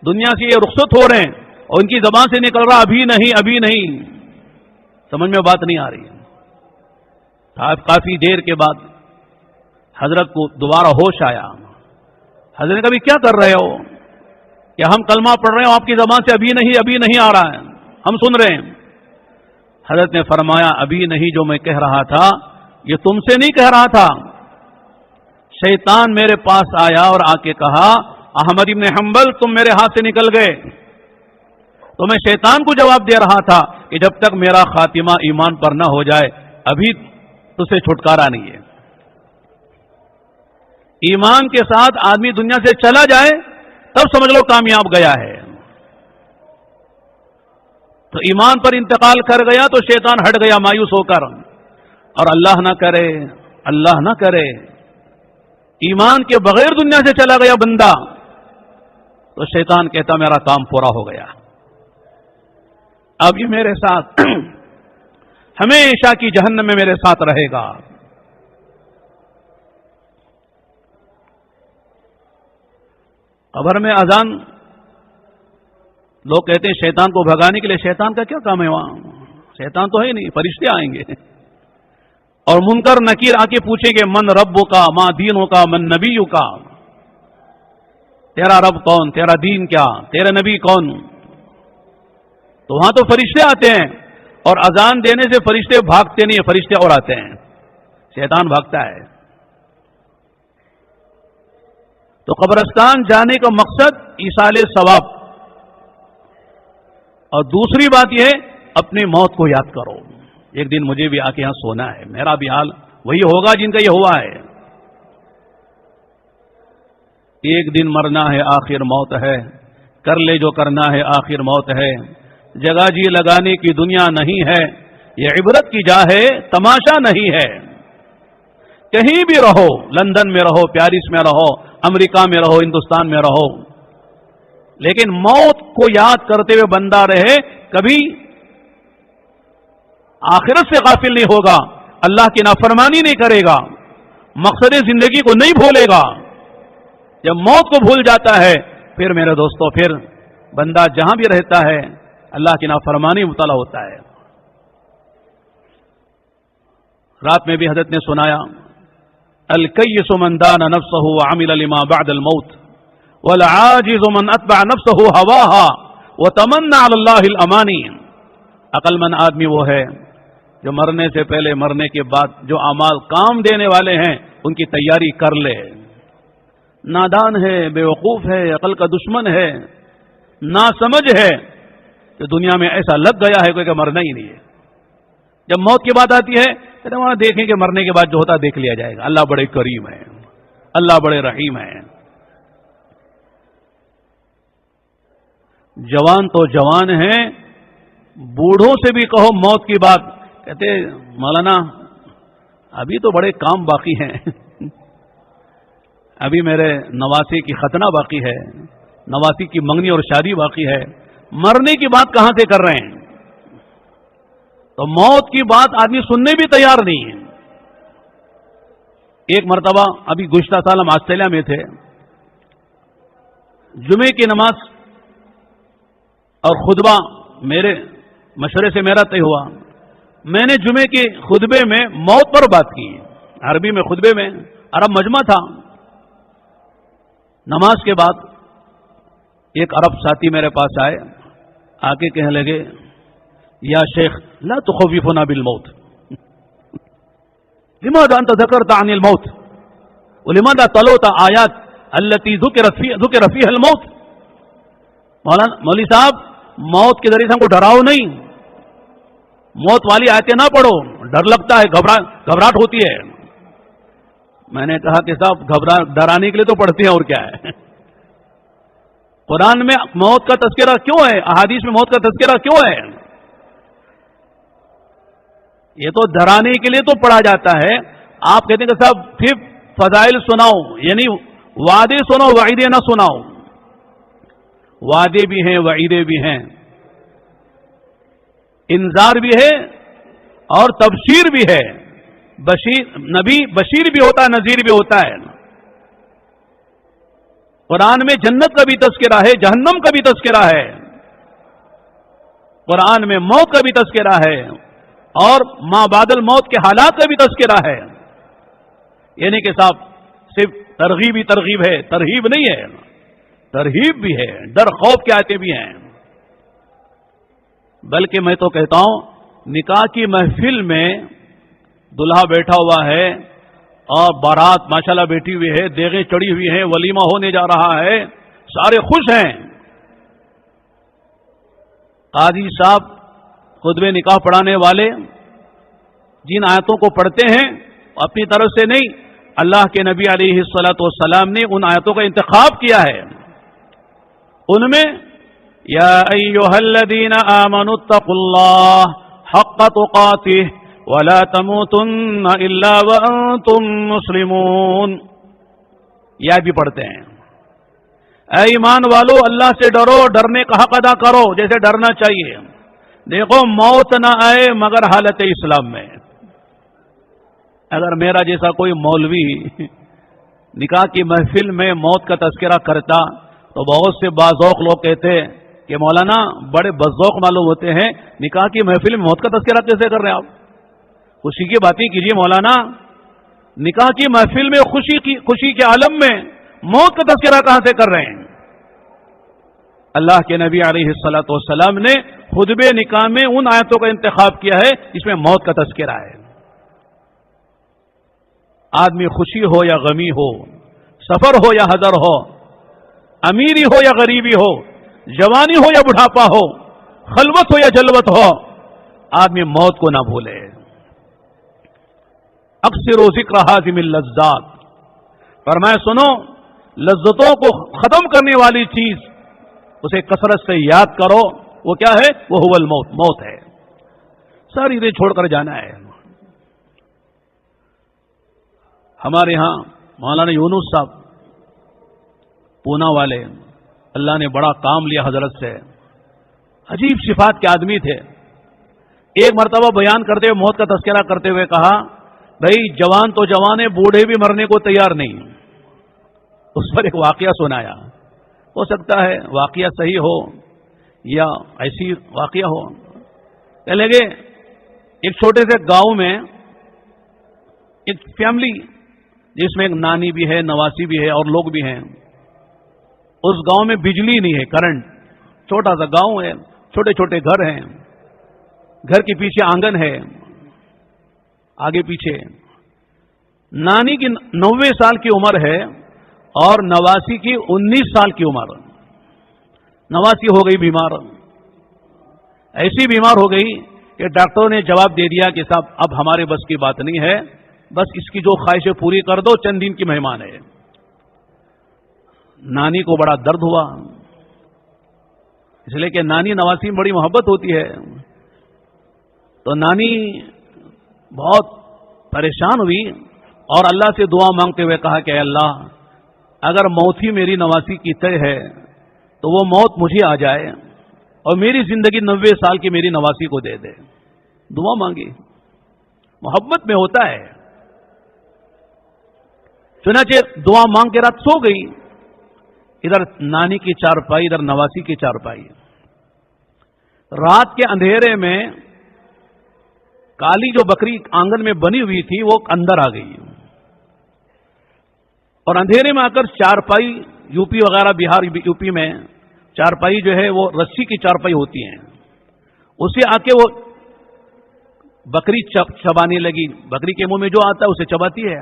دنیا سے یہ رخصت ہو رہے ہیں اور ان کی زبان سے نکل رہا ابھی نہیں, ابھی نہیں. سمجھ میں بات نہیں آ رہی. کافی دیر کے بعد حضرت کو دوبارہ ہوش آیا. حضرت نے کہا بھی کیا کر رہے ہو کہ ہم کلمہ پڑھ رہے ہیں آپ کی زبان سے ابھی نہیں, ابھی نہیں آ رہا ہے, ہم سن رہے ہیں. حضرت نے فرمایا ابھی نہیں جو میں کہہ رہا تھا یہ تم سے نہیں کہہ رہا تھا, شیطان میرے پاس آیا اور آ کے کہا احمد بن حنبل تم میرے ہاتھ سے نکل گئے. تو میں شیطان کو جواب دے رہا تھا کہ جب تک میرا خاتمہ ایمان پر نہ ہو جائے ابھی تجھ سے چھٹکارا نہیں ہے. ایمان کے ساتھ آدمی دنیا سے چلا جائے تب سمجھ لو کامیاب گیا ہے. تو ایمان پر انتقال کر گیا تو شیطان ہٹ گیا مایوس ہو کر. اور اللہ نہ کرے, اللہ نہ کرے ایمان کے بغیر دنیا سے چلا گیا بندہ تو شیطان کہتا میرا کام پورا ہو گیا, اب یہ میرے ساتھ ہمیشہ کی جہنم میں میرے ساتھ رہے گا. قبر میں اذان لوگ کہتے ہیں شیطان کو بھگانے کے لیے. شیطان کا کیا کام ہے وہاں, شیطان تو ہے نہیں, فرشتے آئیں گے اور منکر نکیر آ کے پوچھیں گے من ربو کا, ماں دینوں کا, من نبیوں کا, تیرا رب کون, تیرا دین کیا, تیرا نبی کون. تو وہاں تو فرشتے آتے ہیں اور اذان دینے سے فرشتے بھاگتے نہیں ہیں, فرشتے اور آتے ہیں, شیطان بھاگتا ہے. تو قبرستان جانے کا مقصد ایصال ثواب, اور دوسری بات یہ اپنی موت کو یاد کرو. ایک دن مجھے بھی آ کے یہاں سونا ہے, میرا بھی حال وہی ہوگا جن کا یہ ہوا ہے. ایک دن مرنا ہے آخر موت ہے, کر لے جو کرنا ہے آخر موت ہے. جگہ جی لگانے کی دنیا نہیں ہے, یہ عبرت کی جا ہے تماشا نہیں ہے. کہیں بھی رہو, لندن میں رہو, پیرس میں رہو, امریکہ میں رہو, ہندوستان میں رہو, لیکن موت کو یاد کرتے ہوئے بندہ رہے, کبھی آخرت سے غافل نہیں ہوگا, اللہ کی نافرمانی نہیں کرے گا, مقصد زندگی کو نہیں بھولے گا. جب موت کو بھول جاتا ہے پھر میرے دوستو پھر بندہ جہاں بھی رہتا ہے اللہ کی نافرمانی مبتلا ہوتا ہے. رات میں بھی حضرت نے سنایا الکیس من دان نفسہ وعمل لما بعد الموت والعاجز من اتبع نفسہ ہواها وتمنى علی اللہ الامانی. عقل مند آدمی وہ ہے جو مرنے سے پہلے, مرنے کے بعد جو اعمال کام دینے والے ہیں ان کی تیاری کر لے. نادان ہے, بے وقوف ہے, عقل کا دشمن ہے, ناسمجھ ہے کہ دنیا میں ایسا لگ گیا ہے کوئی کہ مرنا ہی نہیں ہے. جب موت کی بات آتی ہے تو وہاں دیکھیں کہ مرنے کے بعد جو ہوتا دیکھ لیا جائے گا. اللہ بڑے کریم ہے, اللہ بڑے رحیم ہے. جوان تو جوان ہیں, بوڑھوں سے بھی کہو موت کی بات, کہتے مولانا ابھی تو بڑے کام باقی ہیں. ابھی میرے نواسی کی ختنہ باقی ہے، نواسی کی منگنی اور شادی باقی ہے، مرنے کی بات کہاں سے کر رہے ہیں؟ تو موت کی بات آدمی سننے بھی تیار نہیں ہے۔ ایک مرتبہ ابھی گزشتہ سال ہم آسٹریلیا میں تھے، جمعے کی نماز اور خطبہ میرے مشورے سے میرا طے ہوا۔ میں نے جمعے کے خطبے میں موت پر بات کی، عربی میں خطبے میں، عرب مجمع تھا۔ نماز کے بعد ایک عرب ساتھی میرے پاس آئے، آ کے کہنے لگے یا شیخ لا تخوفنا بالموت، لماذا انت ذکرت عن الموت ولماذا تلوت آیات التي ذکر فيها الموت۔ مولوی صاحب موت کے ذریعے سے ہم کو ڈراؤ نہیں، موت والی آیتیں نہ پڑھو، ڈر لگتا ہے، گھبراہٹ ہوتی ہے۔ میں نے کہا کہ صاحب ڈرانے کے لیے تو پڑھتے ہیں، اور کیا ہے؟ قرآن میں موت کا تذکرہ کیوں ہے؟ احادیث میں موت کا تذکرہ کیوں ہے؟ یہ تو ڈرانے کے لیے تو پڑھا جاتا ہے۔ آپ کہتے ہیں کہ صاحب پھر فضائل سناؤ، یعنی وعدے سناؤ، وعیدے نہ سناؤ۔ وعدے بھی ہیں، وعیدے بھی ہیں، انذار بھی ہے اور تبشیر بھی ہے۔ نبی بشیر بھی ہوتا ہے، نذیر بھی ہوتا ہے۔ قرآن میں جنت کا بھی تذکرہ ہے، جہنم کا بھی تذکرہ ہے، قرآن میں موت کا بھی تذکرہ ہے اور ما بعد الموت کے حالات کا بھی تذکرہ ہے۔ یعنی کہ صاحب صرف ترغیب ہی ترغیب ہے، ترہیب نہیں ہے، ترہیب بھی ہے، ڈر خوف کی آیتیں بھی ہیں۔ بلکہ میں تو کہتا ہوں نکاح کی محفل میں دلہا بیٹھا ہوا ہے اور بارات ماشاءاللہ بیٹھی ہوئی ہے، دیگیں چڑھی ہوئی ہیں، ولیمہ ہونے جا رہا ہے، سارے خوش ہیں۔ قاضی صاحب خطبے نکاح پڑھانے والے جن آیتوں کو پڑھتے ہیں اپنی طرف سے نہیں، اللہ کے نبی علیہ الصلوۃ والسلام نے ان آیتوں کا انتخاب کیا ہے۔ ان میں یا ایھا الذین آمنوا اتقوا اللہ حق تقاتہ ولا تموتن الا وانتم مسلمون، یہ بھی پڑھتے ہیں اے ایمان والو اللہ سے ڈرو، ڈرنے کا حق ادا کرو جیسے ڈرنا چاہیے، دیکھو موت نہ آئے مگر حالت اسلام میں۔ اگر میرا جیسا کوئی مولوی نکاح کی محفل میں موت کا تذکرہ کرتا تو بہت سے باذوق لوگ کہتے کہ مولانا بڑے بذوق معلوم ہوتے ہیں، نکاح کی محفل میں موت کا تذکرہ کیسے کر رہے ہیں آپ؟ خوشی کی باتیں کیجیے مولانا، نکاح کی محفل میں خوشی کے عالم میں موت کا تذکرہ کہاں سے کر رہے ہیں؟ اللہ کے نبی علیہ الصلوۃ والسلام نے خطبے نکاح میں ان آیتوں کا انتخاب کیا ہے جس میں موت کا تذکرہ ہے۔ آدمی خوشی ہو یا غمی ہو، سفر ہو یا حضر ہو، امیری ہو یا غریبی ہو، جوانی ہو یا بڑھاپا ہو، خلوت ہو یا جلوت ہو، آدمی موت کو نہ بھولے۔ اکثر و ذکر حازم اللذات، فرمایا سنو لذتوں کو ختم کرنے والی چیز اسے کثرت سے یاد کرو، وہ کیا ہے؟ وہ هو الموت، موت ہے، ساری چیزیں چھوڑ کر جانا ہے۔ ہمارے ہاں مولانا یونس صاحب پونا والے، اللہ نے بڑا کام لیا حضرت سے، عجیب صفات کے آدمی تھے۔ ایک مرتبہ بیان کرتے ہوئے موت کا تذکرہ کرتے ہوئے کہا بھائی جوان تو جوان ہے، بوڑھے بھی مرنے کو تیار نہیں۔ اس پر ایک واقعہ سنایا، ہو سکتا ہے واقعہ صحیح ہو یا ایسی واقعہ ہو۔ کہنے لگے ایک چھوٹے سے گاؤں میں ایک فیملی جس میں ایک نانی بھی ہے، نواسی بھی ہے اور لوگ بھی ہیں، اس گاؤں میں بجلی نہیں ہے، کرنٹ، چھوٹا سا گاؤں ہے، چھوٹے چھوٹے گھر ہیں، گھر کے پیچھے آنگن ہے، آگے پیچھے۔ نانی کی 90 سال کی عمر ہے اور نواسی کی 19 سال کی عمر۔ نواسی ہو گئی بیمار، ایسی بیمار ہو گئی کہ ڈاکٹروں نے جواب دے دیا کہ صاحب اب ہمارے بس کی بات نہیں ہے، بس اس کی جو خواہشیں پوری کر دو، چند دن کی مہمان ہے۔ نانی کو بڑا درد ہوا، اس لیے کہ نانی نواسی میں بڑی محبت ہوتی ہے، تو نانی بہت پریشان ہوئی اور اللہ سے دعا مانگتے ہوئے کہا کہ اے اللہ اگر موت ہی میری نواسی کی طے ہے تو وہ موت مجھے آ جائے اور میری زندگی 90 سال کی میری نواسی کو دے دے. دعا مانگی, محبت میں ہوتا ہے. چنانچہ دعا مانگ کے رات سو گئی. ادھر نانی کی چارپائی, ادھر نواسی کی چارپائی. رات کے اندھیرے میں کالی جو بکری آنگن میں بنی ہوئی تھی وہ اندر آ گئی, اور اندھیرے میں آ کر چارپائی, یو پی وغیرہ بہار یو پی میں چارپائی جو ہے وہ رسی کی چارپائی ہوتی ہیں, اسے آ کے وہ بکری چبانے لگی. بکری کے منہ میں جو آتا ہے اسے چباتی ہے.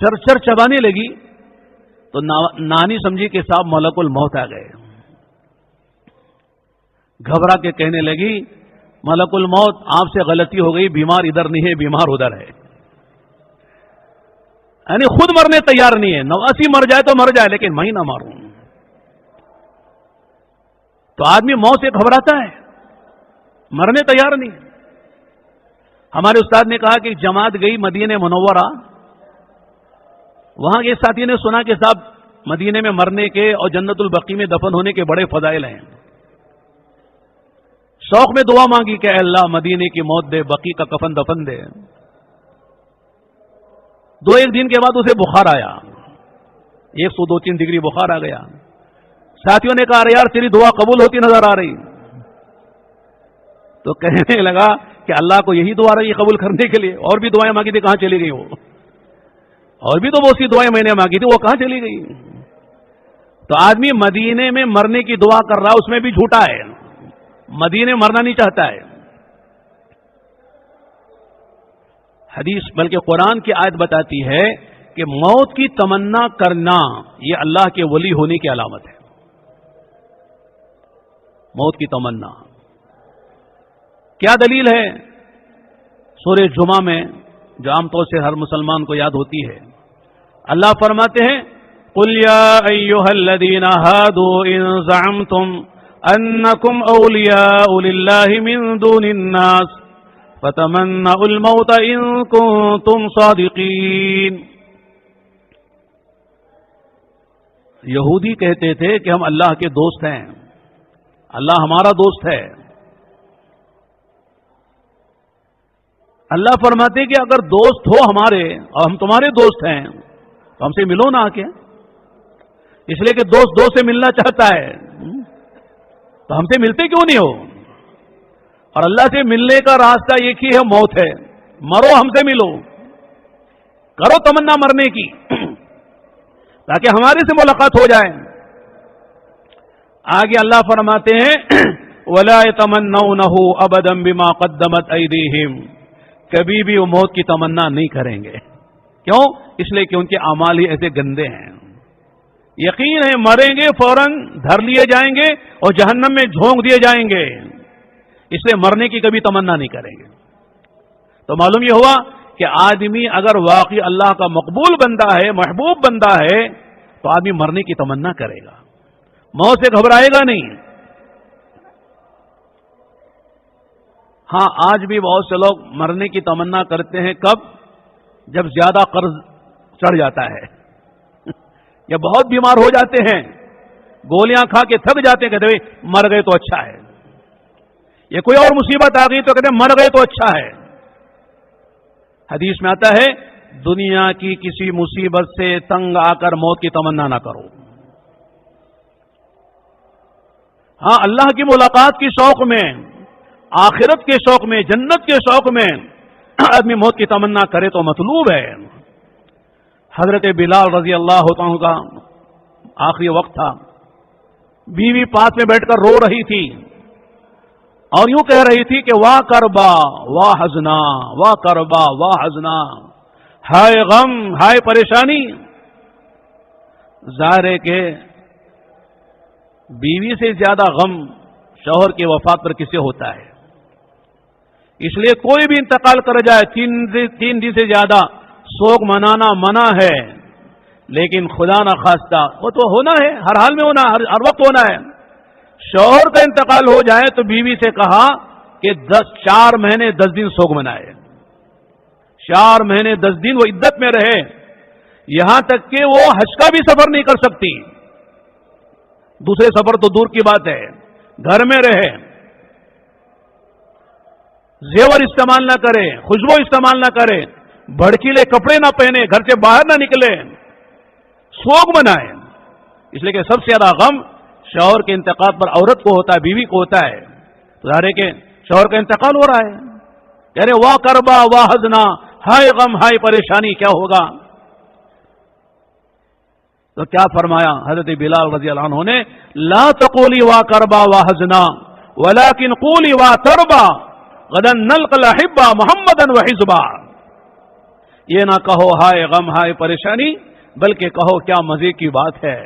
چر چر چبانے لگی تو نانی سمجھی کہ صاحب ملک الموت آ گئے. گھبرا کے کہنے لگی ملک الموت آپ سے غلطی ہو گئی, بیمار ادھر نہیں ہے, بیمار ادھر ہے. یعنی خود مرنے تیار نہیں ہے. نواسی مر جائے تو مر جائے, لیکن میں نہ ماروں. تو آدمی موت سے گھبراتا ہے, مرنے تیار نہیں. ہمارے استاد نے کہا کہ جماعت گئی مدینہ منورہ, وہاں کے ساتھی نے سنا کہ صاحب مدینے میں مرنے کے اور جنت البقیع میں دفن ہونے کے بڑے فضائل ہیں. شوق میں دعا مانگی کہ اے اللہ مدینے کی موت دے, بقیع کا کفن دفن دے. ایک دن کے بعد اسے بخار آیا, 102-3 ڈگری بخار آ گیا. ساتھیوں نے کہا ارے یار تیری دعا قبول ہوتی نظر آ رہی. تو کہنے لگا کہ اللہ کو یہی دعا رہی قبول کرنے کے لیے, اور بھی دعائیں مانگی تھی کہاں چلی گئی وہ, اور بھی تو بہت سی دعائیں میں نے مانگی تھی وہ کہاں چلی گئی. تو آدمی مدینے میں مرنے کی دعا کر رہا, اس میں بھی جھوٹا ہے, مدینے مرنا نہیں چاہتا ہے. حدیث بلکہ قرآن کی آیت بتاتی ہے کہ موت کی تمنا کرنا یہ اللہ کے ولی ہونے کی علامت ہے. موت کی تمنا کیا دلیل ہے؟ سورہ جمعہ میں جو عام طور سے ہر مسلمان کو یاد ہوتی ہے, اللہ فرماتے ہیں قُلْ يَا أَيُّهَا الَّذِينَ هَادُوا إِن زَعَمْتُمْ أَنَّكُمْ أَوْلِيَاءُ لِلَّهِ مِن دُونِ النَّاسِ فَتَمَنَّوُا الْمَوْتَ إِن كُنتُمْ صَادِقِينَ. یہودی کہتے تھے کہ ہم اللہ کے دوست ہیں, اللہ ہمارا دوست ہے. اللہ فرماتے کہ اگر دوست ہو ہمارے اور ہم تمہارے دوست ہیں تو ہم سے ملو نہ آ کے, اس لیے کہ دوست دوست سے ملنا چاہتا ہے, تو ہم سے ملتے کیوں نہیں ہو؟ اور اللہ سے ملنے کا راستہ ایک ہی ہے, موت ہے. مرو, ہم سے ملو, کرو تمنا مرنے کی تاکہ ہمارے سے ملاقات ہو جائے. آگے اللہ فرماتے ہیں وَلَا يَتَمَنَّوْنَهُ أَبَدًا بِمَا قَدَّمَتْ أَيْدِيهِمْ, کبھی بھی وہ موت کی تمنا نہیں کریں گے. کیوں؟ اس لیے کہ ان کے اعمال ہی ایسے گندے ہیں. یقین ہے مریں گے فوراً دھر لیے جائیں گے اور جہنم میں جھونک دیے جائیں گے, اس لیے مرنے کی کبھی تمنا نہیں کریں گے. تو معلوم یہ ہوا کہ آدمی اگر واقعی اللہ کا مقبول بندہ ہے, محبوب بندہ ہے, تو آدمی مرنے کی تمنا کرے گا, موت سے گھبرائے گا نہیں. ہاں آج بھی بہت سے لوگ مرنے کی تمنا کرتے ہیں, کب؟ جب زیادہ قرض چڑھ جاتا ہے یا بہت بیمار ہو جاتے ہیں, گولیاں کھا کے تھک جاتے ہیں, کہتے ہیں مر گئے تو اچھا ہے. یہ کوئی اور مصیبت آ گئی تو کہتے ہیں مر گئے تو اچھا ہے. حدیث میں آتا ہے دنیا کی کسی مصیبت سے تنگ آ کر موت کی تمنا نہ کرو. ہاں اللہ کی ملاقات کی شوق میں, آخرت کے شوق میں, جنت کے شوق میں آدمی موت کی تمنا کرے تو مطلوب ہے. حضرت بلال رضی اللہ عنہ کا آخری وقت تھا, بیوی پاس میں بیٹھ کر رو رہی تھی اور یوں کہہ رہی تھی کہ واہ کربا واہ حزنا, واہ کربا واہ حزنا, ہائے غم ہائے پریشانی. ظاہر ہے کہ بیوی سے زیادہ غم شوہر کی وفات پر کسے ہوتا ہے. اس لیے کوئی بھی انتقال کر جائے 3 دن سے زیادہ سوگ منانا منع ہے, لیکن خدا نہ خواستہ وہ تو ہونا ہے, ہر حال میں ہونا, ہر وقت ہونا ہے. شوہر کا انتقال ہو جائے تو بیوی سے کہا کہ 4 مہینے 10 دن سوگ منائے, 4 مہینے 10 دن وہ عدت میں رہے. یہاں تک کہ وہ حج کا بھی سفر نہیں کر سکتی. دوسرے سفر تو دور کی بات ہے، گھر میں رہے، زیور استعمال نہ کرے، خوشبو استعمال نہ کرے، بھڑکیلے کپڑے نہ پہنے، گھر سے باہر نہ نکلے، سوگ منائے. اس لیے کہ سب سے زیادہ غم شوہر کے انتقال پر عورت کو ہوتا ہے، بیوی کو ہوتا ہے. تو ظاہر ہے کہ شوہر کا انتقال ہو رہا ہے، کہہ رہے واہ کربا واہ حزنا، ہائے غم ہائے پریشانی، کیا ہوگا. تو کیا فرمایا حضرت بلال رضی اللہ عنہ نے، لا تقولی وا کربا وا حزنا ولکن قولی وا تربا غدا نلقى الاحبا محمدا وحزبا. یہ نہ کہو ہائے غم ہائے پریشانی، بلکہ کہو کیا مزے کی بات ہے،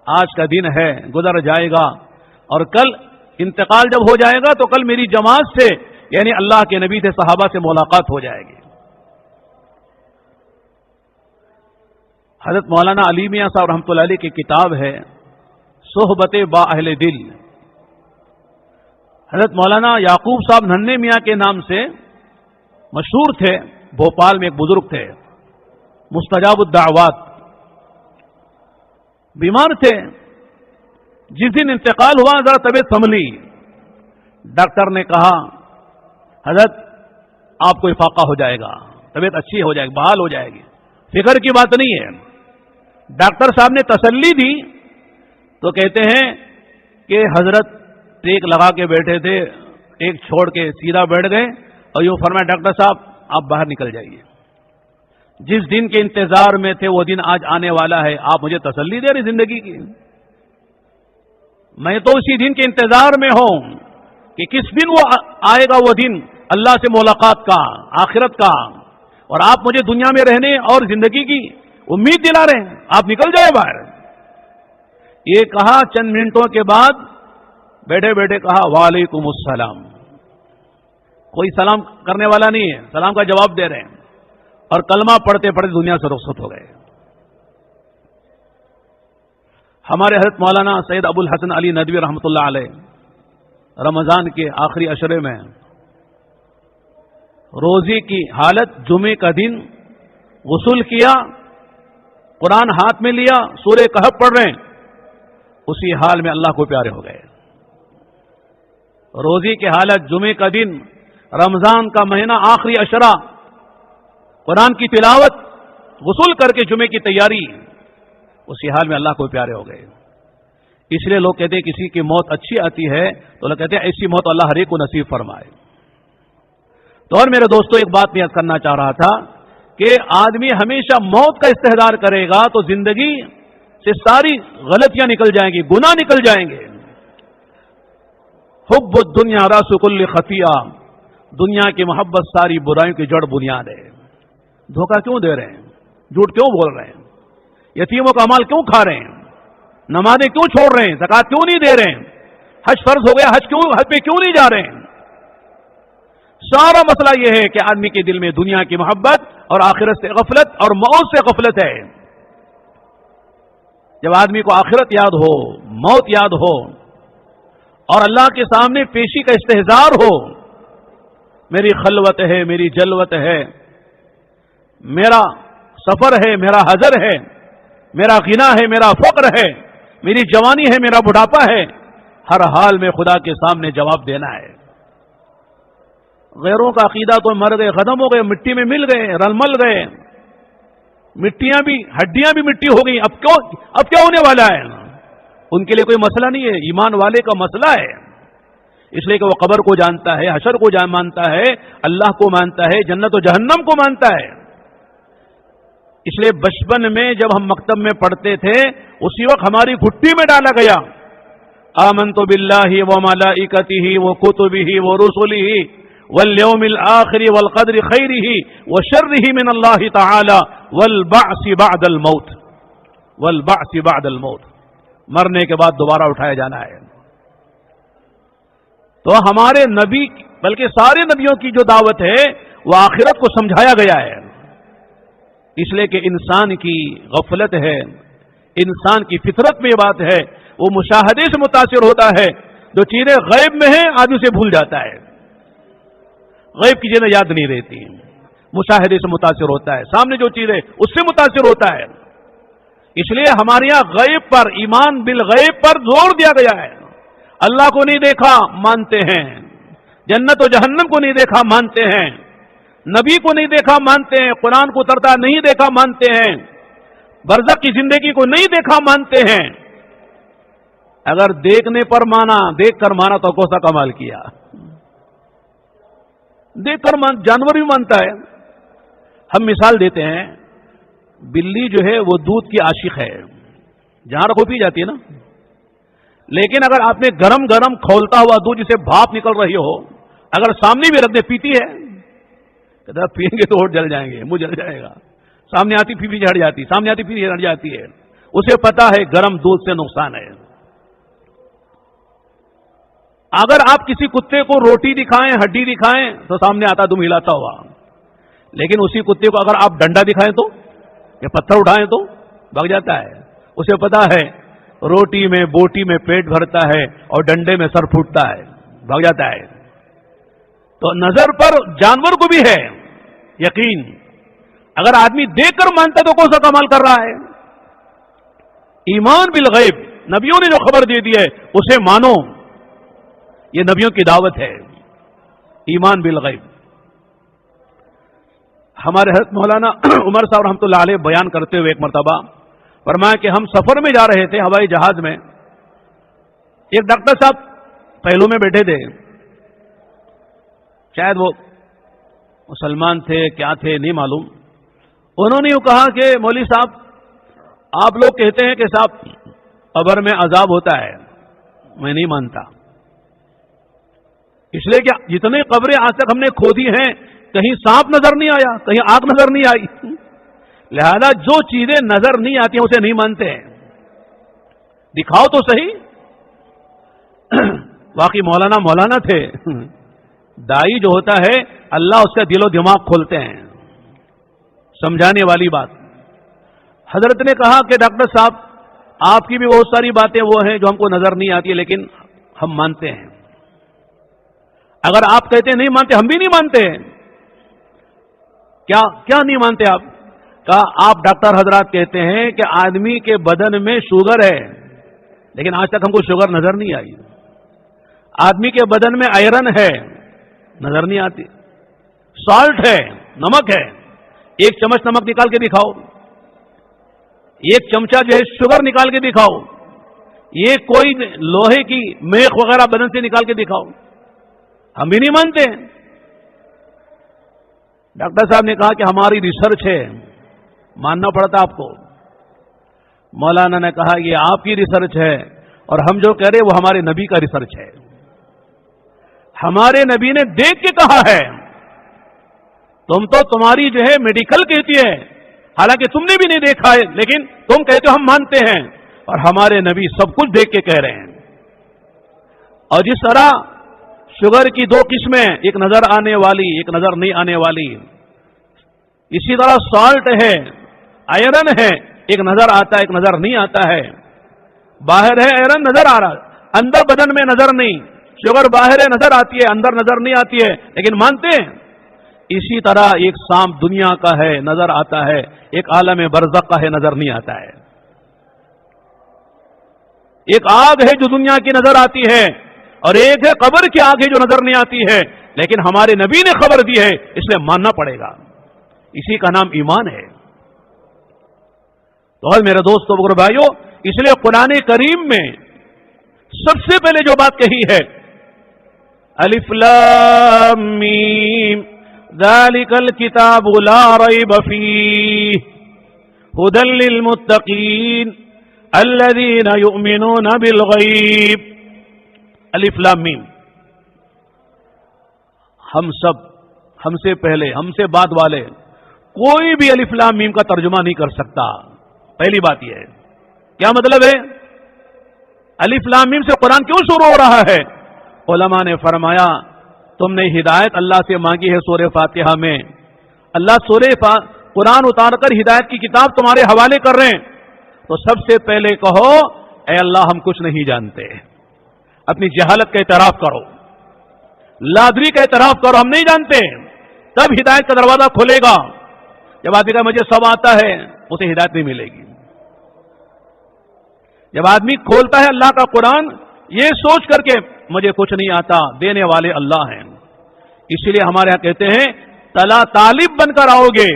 آج کا دن ہے، گزر جائے گا، اور کل انتقال جب ہو جائے گا تو کل میری جماعت سے، یعنی اللہ کے نبی سے، صحابہ سے ملاقات ہو جائے گی. حضرت مولانا علی میاں صاحب رحمۃ اللہ علیہ کی کتاب ہے صحبت با اہل دل. حضرت مولانا یعقوب صاحب ننھے میاں کے نام سے مشہور تھے، بھوپال میں ایک بزرگ تھے، مستجاب الدعوات، بیمار تھے. جس دن انتقال ہوا ذرا طبیعت سنبھلی، ڈاکٹر نے کہا حضرت آپ کو افاقہ ہو جائے گا، طبیعت اچھی ہو جائے گی، بحال ہو جائے گی، فکر کی بات نہیں ہے. ڈاکٹر صاحب نے تسلی دی تو کہتے ہیں کہ حضرت ٹیک لگا کے بیٹھے تھے، ایک چھوڑ کے سیدھا بیٹھ گئے اور یوں فرمایا ڈاکٹر صاحب آپ باہر نکل جائیے، جس دن کے انتظار میں تھے وہ دن آج آنے والا ہے، آپ مجھے تسلی دے رہے زندگی کی. میں تو اسی دن کے انتظار میں ہوں کہ کس دن وہ آئے گا، وہ دن اللہ سے ملاقات کا، آخرت کا، اور آپ مجھے دنیا میں رہنے اور زندگی کی امید دلا رہے ہیں، آپ نکل جائے باہر. یہ کہا، چند منٹوں کے بعد بیٹھے بیٹھے کہا وعلیکم السلام. کوئی سلام کرنے والا نہیں ہے، سلام کا جواب دے رہے ہیں، اور کلمہ پڑھتے پڑھتے دنیا سے رخصت ہو گئے. ہمارے حضرت مولانا سید ابو الحسن علی ندوی رحمۃ اللہ علیہ رمضان کے آخری عشرے میں روزے کی حالت، جمعے کا دن، غسل کیا، قرآن ہاتھ میں لیا، سورہ کہف پڑھ رہے ہیں، اسی حال میں اللہ کو پیارے ہو گئے. روزے کی حالت، جمعے کا دن، رمضان کا مہینہ، آخری عشرہ، قرآن کی تلاوت، غسل کر کے جمعے کی تیاری، اسی حال میں اللہ کو پیارے ہو گئے. اس لیے لوگ کہتے ہیں کسی کی موت اچھی آتی ہے تو لوگ کہتے ہیں ایسی موت اللہ ہر ایک کو نصیب فرمائے. تو اور میرے دوستوں ایک بات میں کرنا چاہ رہا تھا کہ آدمی ہمیشہ موت کا استحضار کرے گا تو زندگی سے ساری غلطیاں نکل جائیں گی، گناہ نکل جائیں گے. حب الدنیا راس کل خطیہ، دنیا کی محبت ساری برائیوں کی جڑ بنیاد ہے. دھوکہ کیوں دے رہے ہیں، جھوٹ کیوں بول رہے ہیں، یتیموں کا مال کیوں کھا رہے ہیں، نمازیں کیوں چھوڑ رہے ہیں، زکات کیوں نہیں دے رہے ہیں، حج فرض ہو گیا حج پہ کیوں نہیں جا رہے ہیں. سارا مسئلہ یہ ہے کہ آدمی کے دل میں دنیا کی محبت اور آخرت سے غفلت اور موت سے غفلت ہے. جب آدمی کو آخرت یاد ہو، موت یاد ہو، اور اللہ کے سامنے پیشی کا استحضار ہو، میری خلوت ہے، میری جلوت ہے، میرا سفر ہے، میرا حضر ہے، میرا غنا ہے، میرا فقر ہے، میری جوانی ہے، میرا بڑھاپا ہے، ہر حال میں خدا کے سامنے جواب دینا ہے. غیروں کا عقیدہ تو مر گئے، ختم ہو گئے، مٹی میں مل گئے، رل مل گئے، مٹیاں بھی، ہڈیاں بھی مٹی ہو گئی. اب کیا ہونے والا ہے؟ ان کے لیے کوئی مسئلہ نہیں ہے، ایمان والے کا مسئلہ ہے. اس لیے کہ وہ قبر کو جانتا ہے، حشر کو مانتا ہے، اللہ کو مانتا ہے، جنت و جہنم کو مانتا ہے. اس لیے بچپن میں جب ہم مکتب میں پڑھتے تھے اسی وقت ہماری گھٹی میں ڈالا گیا آمنت باللہ وملائکتہ وکتبہ ورسلہ والیوم الآخر والقدر خیرہ وشرہ من اللہ تعالی والبعث بعد الموت. والبعث بعد الموت، مرنے کے بعد دوبارہ اٹھایا جانا ہے. تو ہمارے نبی بلکہ سارے نبیوں کی جو دعوت ہے وہ آخرت کو سمجھایا گیا ہے. اس لیے کہ انسان کی غفلت ہے، انسان کی فطرت میں یہ بات ہے، وہ مشاہدے سے متاثر ہوتا ہے. جو چیزیں غیب میں ہیں آدمی سے بھول جاتا ہے، غیب کی چیزیں یاد نہیں رہتی. مشاہدے سے متاثر ہوتا ہے، سامنے جو چیز ہے اس سے متاثر ہوتا ہے. اس لیے ہمارے یہاں غیب پر، ایمان بالغیب پر زور دیا گیا ہے. اللہ کو نہیں دیکھا مانتے ہیں، جنت و جہنم کو نہیں دیکھا مانتے ہیں، نبی کو نہیں دیکھا مانتے ہیں، قرآن کو اترتا نہیں دیکھا مانتے ہیں، برزخ کی زندگی کو نہیں دیکھا مانتے ہیں. اگر دیکھنے پر مانا، دیکھ کر مانا تو کون سا کمال کیا. دیکھ کر جانور بھی مانتا ہے. ہم مثال دیتے ہیں، بلی جو ہے وہ دودھ کی عاشق ہے، جہاں رکھو پی جاتی ہے نا. لیکن اگر آپ نے گرم گرم کھولتا ہوا دودھ جسے بھاپ نکل رہی ہو اگر سامنے بھی رکھ دے، پیتی ہے؟ کہتا پئیں گے تو ہوٹ جل جائیں گے، منہ جل جائے گا. سامنے آتی پھر ہٹ جاتی، سامنے آتی پھر ہٹ جاتی ہے. اسے پتا ہے گرم دودھ سے نقصان ہے. اگر آپ کسی کتے کو روٹی دکھائیں، ہڈی دکھائیں تو سامنے آتا دم ہلاتا ہوا. لیکن اسی کتے کو اگر آپ ڈنڈا دکھائیں تو یا پتھر اٹھائیں تو بھاگ جاتا ہے. اسے پتا ہے روٹی میں بوٹی میں پیٹ بھرتا ہے اور ڈنڈے میں سر پھوٹتا ہے، بھاگ جاتا ہے. تو نظر پر جانور کو بھی ہے یقین. اگر آدمی دیکھ کر مانتا تو کون سا کمال کر رہا ہے. ایمان بالغیب، نبیوں نے جو خبر دے دی ہے اسے مانو، یہ نبیوں کی دعوت ہے. ایمان بالغیب. ہمارے حضرت مولانا عمر صاحب رحمۃ اللہ علیہ بیان کرتے ہوئے ایک مرتبہ فرمایا کہ ہم سفر میں جا رہے تھے ہوائی جہاز میں. ایک ڈاکٹر صاحب پہلو میں بیٹھے تھے، شاید وہ مسلمان تھے کیا تھے نہیں معلوم. انہوں نے یوں کہا کہ مولوی صاحب آپ لوگ کہتے ہیں کہ صاحب قبر میں عذاب ہوتا ہے، میں نہیں مانتا. اس لیے کہ جتنے قبریں آج تک ہم نے کھودی ہیں کہیں سانپ نظر نہیں آیا، کہیں آگ نظر نہیں آئی. لہذا جو چیزیں نظر نہیں آتی ہیں اسے نہیں مانتے ہیں. دکھاؤ تو صحیح. واقعی مولانا تھے. دائی جو ہوتا ہے اللہ اس کا دل و دماغ کھولتے ہیں. سمجھانے والی بات. حضرت نے کہا کہ ڈاکٹر صاحب آپ کی بھی بہت ساری باتیں وہ ہیں جو ہم کو نظر نہیں آتی لیکن ہم مانتے ہیں. اگر آپ کہتے ہیں نہیں مانتے، ہم بھی نہیں مانتے. کیا نہیں مانتے آپ؟ کہا آپ ڈاکٹر حضرات کہتے ہیں کہ آدمی کے بدن میں شوگر ہے لیکن آج تک ہم کو شوگر نظر نہیں آئی. آدمی کے بدن میں آئرن ہے، نظر نہیں آتی. سالٹ ہے، نمک ہے، ایک چمچ نمک نکال کے دکھاؤ، ایک چمچہ جو ہے شوگر نکال کے دکھاؤ، یہ کوئی لوہے کی میخ وغیرہ بدن سے نکال کے دکھاؤ، ہم بھی نہیں مانتے. ڈاکٹر صاحب نے کہا کہ ہماری ریسرچ ہے، ماننا پڑتا آپ کو. مولانا نے کہا یہ آپ کی ریسرچ ہے اور ہم جو کہہ رہے وہ ہمارے نبی کا ریسرچ ہے. ہمارے نبی نے دیکھ کے کہا ہے. تم تو تمہاری جو ہے میڈیکل کہتی ہے، حالانکہ تم نے بھی نہیں دیکھا ہے لیکن تم کہتے ہو ہم مانتے ہیں، اور ہمارے نبی سب کچھ دیکھ کے کہہ رہے ہیں. اور جس طرح شوگر کی دو قسمیں، ایک نظر آنے والی ایک نظر نہیں آنے والی، اسی طرح سالٹ ہے، آئرن ہے، ایک نظر آتا ہے ایک نظر نہیں آتا ہے. باہر ہے آئرن نظر آ رہا، اندر بدن میں نظر نہیں. شوگر باہر ہے نظر آتی ہے، اندر نظر نہیں آتی ہے لیکن مانتے ہیں. اسی طرح ایک سانپ دنیا کا ہے نظر آتا ہے، ایک عالم برزخ کا ہے نظر نہیں آتا ہے. ایک آگ ہے جو دنیا کی نظر آتی ہے اور ایک ہے قبر کی آگ ہے جو نظر نہیں آتی ہے، لیکن ہمارے نبی نے خبر دی ہے اس لیے ماننا پڑے گا. اسی کا نام ایمان ہے. تو میرے دوستو بزرگ بھائیو، اس لیے قرآن کریم میں سب سے پہلے جو بات کہی ہے الف لام میم ذالک الکتاب لا ریب فیہ ھدی للمتقین الذین یؤمنون بالغیب. الف لام میم. ہم سب، ہم سے پہلے، ہم سے بعد والے کوئی بھی الف لام میم کا ترجمہ نہیں کر سکتا. پہلی بات یہ ہے. کیا مطلب ہے؟ الف لام میم سے قرآن کیوں شروع ہو رہا ہے؟ علماء نے فرمایا تم نے ہدایت اللہ سے مانگی ہے سورہ فاتحہ میں، اللہ قرآن اتار کر ہدایت کی کتاب تمہارے حوالے کر رہے ہیں، تو سب سے پہلے کہو اے اللہ ہم کچھ نہیں جانتے. اپنی جہالت کا اعتراف کرو، لادری کا اعتراف کرو، ہم نہیں جانتے. تب ہدایت کا دروازہ کھلے گا. جب آدمی کا مجھے سب آتا ہے اسے ہدایت نہیں ملے گی. جب آدمی کھولتا ہے اللہ کا قرآن یہ سوچ کر کے مجھے کچھ نہیں آتا، دینے والے اللہ ہیں. اسی لیے ہمارے یہاں کہتے ہیں تلا طالب بن کر آؤ گے،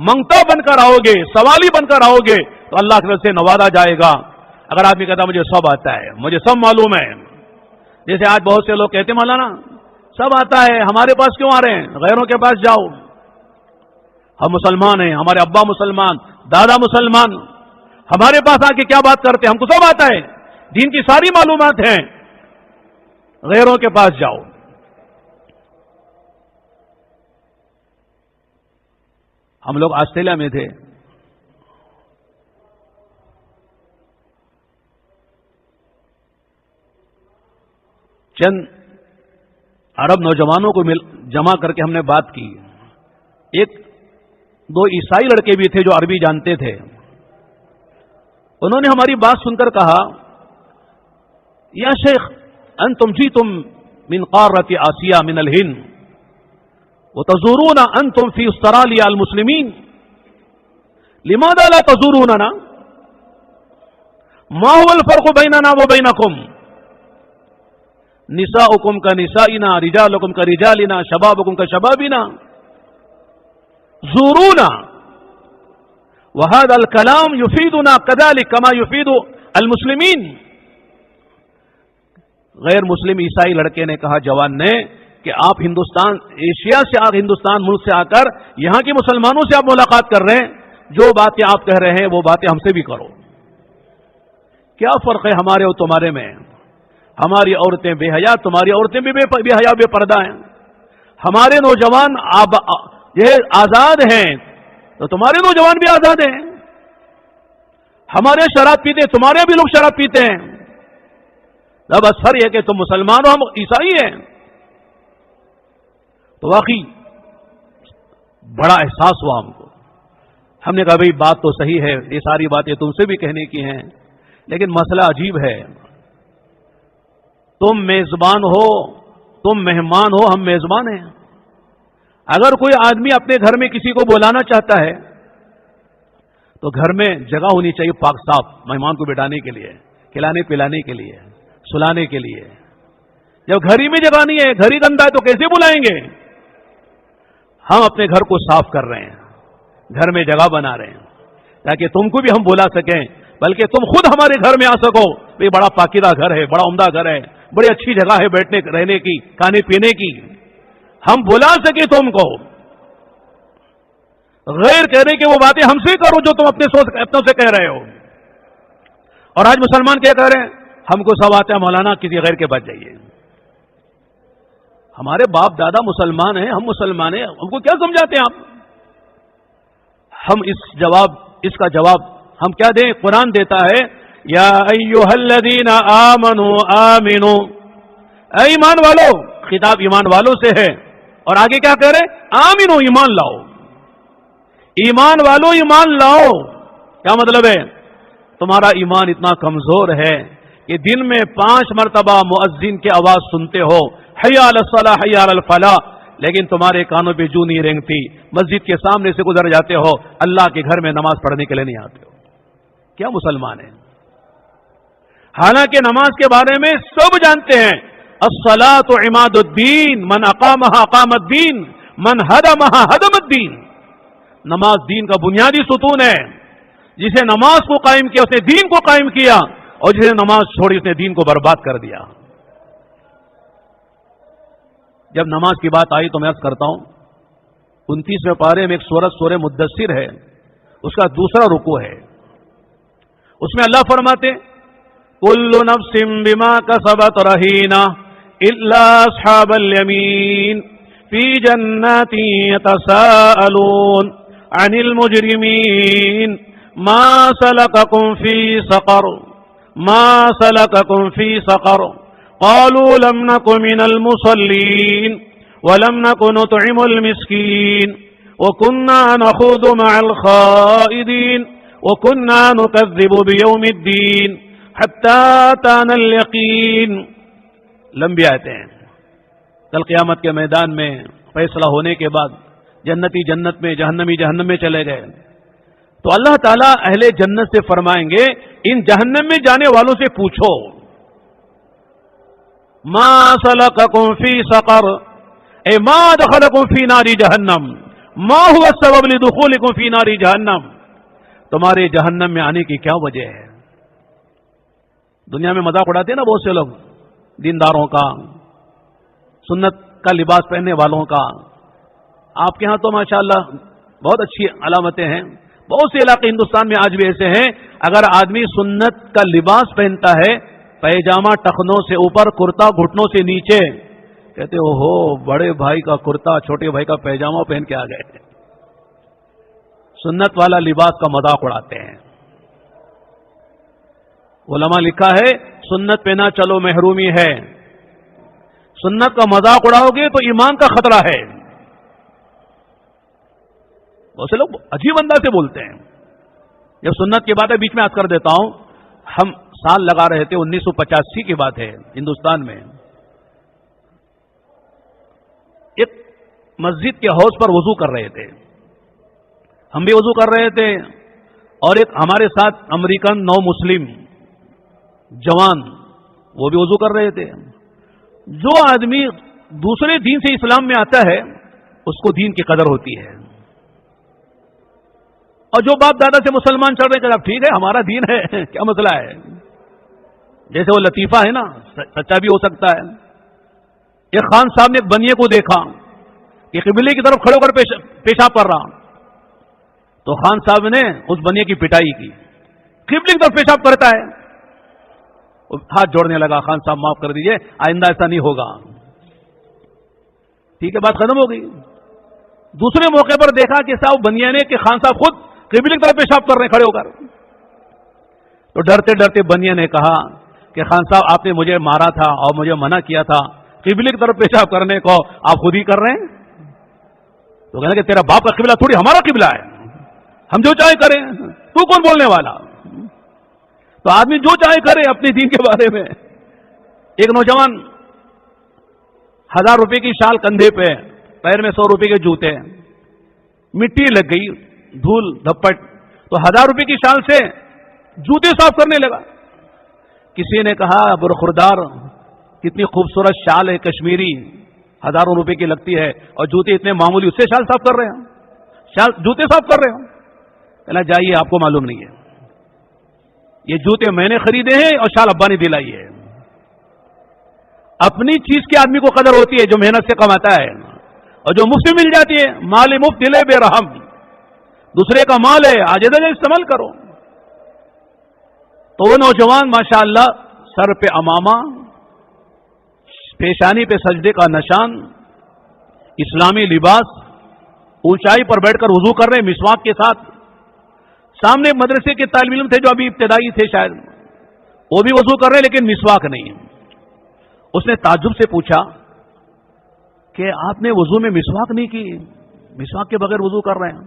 منگتا بن کر آؤ گے، سوالی بن کر آؤ گے تو اللہ کی طرف سے نوازا جائے گا. اگر آدمی کہتا مجھے سب آتا ہے، مجھے سب معلوم ہے، جیسے آج بہت سے لوگ کہتے ہیں مولانا سب آتا ہے ہمارے پاس کیوں آ رہے ہیں، غیروں کے پاس جاؤ. ہم مسلمان ہیں، ہمارے ابا مسلمان، دادا مسلمان، ہمارے پاس آ کے کیا بات کرتے ہیں، ہم کو سب آتا ہے، دین کی ساری معلومات ہیں، غیروں کے پاس جاؤ. ہم لوگ آسٹریلیا میں تھے، چند عرب نوجوانوں کو جمع کر کے ہم نے بات کی. ایک دو عیسائی لڑکے بھی تھے جو عربی جانتے تھے. انہوں نے ہماری بات سن کر کہا یا شیخ انتم جیتم من قارۃ آسیہ من الہند وتزورون انتم فی استرالیا المسلمین لماذا لا تزوروننا ما هو الفرق بیننا وبینکم نساؤکم کنسائنا رجالکم کرجالنا شبابکم کشبابنا زورونا وهذا الكلام يفيدنا كذلك كما يفيد المسلمین. غیر مسلم عیسائی لڑکے نے کہا جوان نے کہ آپ ہندوستان ایشیا سے ہندوستان ملک سے آ کر یہاں کے مسلمانوں سے آپ ملاقات کر رہے ہیں، جو باتیں آپ کہہ رہے ہیں وہ باتیں ہم سے بھی کرو. کیا فرق ہے ہمارے اور تمہارے میں؟ ہماری عورتیں بے حیا، تمہاری عورتیں بھی بے حیا بے پردہ ہیں. ہمارے نوجوان یہ آزاد ہیں تو تمہارے نوجوان بھی آزاد ہیں. ہمارے شراب پیتے تمہارے بھی لوگ شراب پیتے ہیں. اب اثر یہ کہ تم مسلمان ہو ہم عیسائی ہیں. تو واقعی بڑا احساس ہوا ہم کو. ہم نے کہا بھئی بات تو صحیح ہے، یہ ساری باتیں تم سے بھی کہنے کی ہیں، لیکن مسئلہ عجیب ہے. تم میزبان ہو، تم مہمان ہو، ہم میزبان ہیں. اگر کوئی آدمی اپنے گھر میں کسی کو بلانا چاہتا ہے تو گھر میں جگہ ہونی چاہیے پاک صاف، مہمان کو بٹھانے کے لیے، کھلانے پلانے کے لیے، سلانے کے لیے. جب گھر ہی میں جگہ نہیں ہے، گھر ہی گندا ہے تو کیسے بلائیں گے؟ ہم اپنے گھر کو صاف کر رہے ہیں، گھر میں جگہ بنا رہے ہیں تاکہ تم کو بھی ہم بلا سکیں، بلکہ تم خود ہمارے گھر میں آ سکو. یہ بڑا پاکیزہ گھر ہے، بڑا عمدہ گھر ہے، بڑی اچھی جگہ ہے بیٹھنے رہنے کی، کھانے پینے کی. ہم بلا سکے تم کو. غیر کہہ رہے کہ وہ باتیں ہم سے کرو جو تم اپنوں سے کہہ رہے ہو. اور آج مسلمان کیا کہہ رہے ہیں؟ ہم کو سب آتے ہیں مولانا، کسی غیر کے بچ جائیے. ہمارے باپ دادا مسلمان ہیں، ہم مسلمان ہیں، ہم کو کیا سمجھاتے ہیں آپ؟ ہم اس کا جواب ہم کیا دیں؟ قرآن دیتا ہے یا ایھا الذین آمنوا آمنوا، اے ایمان والو. خطاب ایمان والوں سے ہے. اور آگے کیا کہہ رہے؟ آمنو، ایمان لاؤ. ایمان والو ایمان لاؤ. کیا مطلب ہے؟ تمہارا ایمان اتنا کمزور ہے کہ دن میں 5 مرتبہ مؤذن کی آواز سنتے ہو، حی علی الصلاۃ حی علی الفلاح، لیکن تمہارے کانوں پہ جو نہیں رینگتی. مسجد کے سامنے سے گزر جاتے ہو، اللہ کے گھر میں نماز پڑھنے کے لیے نہیں آتے ہو. کیا مسلمان ہیں؟ حالانکہ نماز کے بارے میں سب جانتے ہیں. الصلاۃ عماد الدین، من اقامها اقام الدین، من ہدمها ہدم الدین. نماز دین کا بنیادی ستون ہے. جسے نماز کو قائم کیا اس نے دین کو قائم کیا، اور جسے نماز چھوڑی اس نے دین کو برباد کر دیا. جب نماز کی بات آئی تو میں عرض کرتا ہوں 29ویں پارے میں ایک سورہ مدثر ہے، اس کا دوسرا رکوع ہے. اس میں اللہ فرماتے کل نفس بما کسبت رہینہ الا اصحاب الیمین فی جنات یتساءلون عن المجرمین ما سلککم فی سقر ما سلککم فی سقر قالوا لم نک من المصلین ولم نک نطعم المسکین وکننا نخوض مع الخائضین وکننا نکذب بیوم الدین حتی اتانا الیقین. لمبی آیتیں ہیں. کل قیامت کے میدان میں فیصلہ ہونے کے بعد جنتی جنت میں، جہنمی جہنم میں چلے گئے، تو اللہ تعالیٰ اہل جنت سے فرمائیں گے ان جہنم میں جانے والوں سے پوچھو ما سلککم فی سقر، اے ما دخلکم فی نار جہنم، ما هو السبب لدخولکم فی نار جہنم، تمہارے جہنم میں آنے کی کیا وجہ ہے؟ دنیا میں مذاق اڑاتے ہیں نا بہت سے لوگ، دینداروں کا، سنت کا لباس پہننے والوں کا. آپ کے ہاں تو ماشاءاللہ بہت اچھی علامتیں ہیں. بہت سے علاقے ہندوستان میں آج بھی ایسے ہیں، اگر آدمی سنت کا لباس پہنتا ہے، پیجامہ ٹخنوں سے اوپر، کرتا گھٹنوں سے نیچے، کہتے او ہو بڑے بھائی کا کرتا، چھوٹے بھائی کا پیجامہ پہن کے آ گئے. سنت والا لباس کا مذاق اڑاتے ہیں. علماء لکھا ہے سنت پہ نہ چلو محرومی ہے، سنت کا مذاق اڑاؤ گے تو ایمان کا خطرہ ہے. بہت سے لوگ عجیب انداز سے بولتے ہیں. جب سنت کی بات ہے، بیچ میں عرض کر دیتا ہوں، ہم سال لگا رہے تھے 1985 کی بات ہے، ہندوستان میں ایک مسجد کے حوض پر وضو کر رہے تھے، ہم بھی وضو کر رہے تھے، اور ایک ہمارے ساتھ امریکن نو مسلم جوان وہ بھی وضو کر رہے تھے. جو آدمی دوسرے دین سے اسلام میں آتا ہے اس کو دین کی قدر ہوتی ہے، اور جو باپ دادا سے مسلمان چل رہے ہیں اب ٹھیک ہے ہمارا دین ہے کیا مسئلہ ہے. جیسے وہ لطیفہ ہے نا، سچا بھی ہو سکتا ہے. ایک خان صاحب نے ایک بنیے کو دیکھا کہ قبلے کی طرف کھڑے ہو کر پیشاب کر رہا، تو خان صاحب نے اس بنیے کی پٹائی کی. قبلے کی طرف پیشاب کرتا ہے، ہاتھ جوڑنے لگا، خان صاحب معاف کر دیجئے، آئندہ ایسا نہیں ہوگا. ٹھیک ہے، بات ختم ہو گئی. دوسرے موقع پر دیکھا کہ صاحب بنیا نے کہ خان صاحب خود قبلے کی طرف پیشاب کر رہے ہیں کھڑے ہو کر، تو ڈرتے ڈرتے بنیا نے کہا کہ خان صاحب آپ نے مجھے مارا تھا اور مجھے منع کیا تھا قبلے کی طرف پیشاب کرنے کو، آپ خود ہی کر رہے ہیں. تو کہنا کہ تیرا باپ کا قبلہ تھوڑی ہمارا قبلہ ہے، ہم جو چاہے کریں، تو کون بولنے والا. تو آدمی جو چاہے کرے اپنے دین کے بارے میں. ایک نوجوان 1000 روپے کی شال کندھے پہ، پیر میں 100 روپے کے جوتے، مٹی لگ گئی، دھول دھپٹ، تو 1000 روپے کی شال سے جوتے صاف کرنے لگا. کسی نے کہا برخوردار کتنی خوبصورت شال ہے کشمیری، ہزاروں روپے کی لگتی ہے، اور جوتے اتنے معمولی، اس سے شال صاف کر رہے ہیں، جوتے صاف کر رہے ہو. کہنا جائیے آپ کو معلوم نہیں ہے، یہ جوتے میں نے خریدے ہیں اور شال ابا نے دلائی ہے. اپنی چیز کی آدمی کو قدر ہوتی ہے جو محنت سے کماتا ہے، اور جو مفت مل جاتی ہے، مال مفت دلے بے رحم، دوسرے کا مال ہے آج استعمال کرو. تو وہ نوجوان ماشاءاللہ سر پہ امامہ، پیشانی پہ سجدے کا نشان، اسلامی لباس، اونچائی پر بیٹھ کر وضو کر رہے مسواک کے ساتھ. سامنے مدرسے کے طالب علم تھے جو ابھی ابتدائی تھے شاید، وہ بھی وضو کر رہے لیکن مسواک نہیں. اس نے تعجب سے پوچھا کہ آپ نے وضو میں مسواک نہیں کی، مسواک کے بغیر وضو کر رہے ہیں.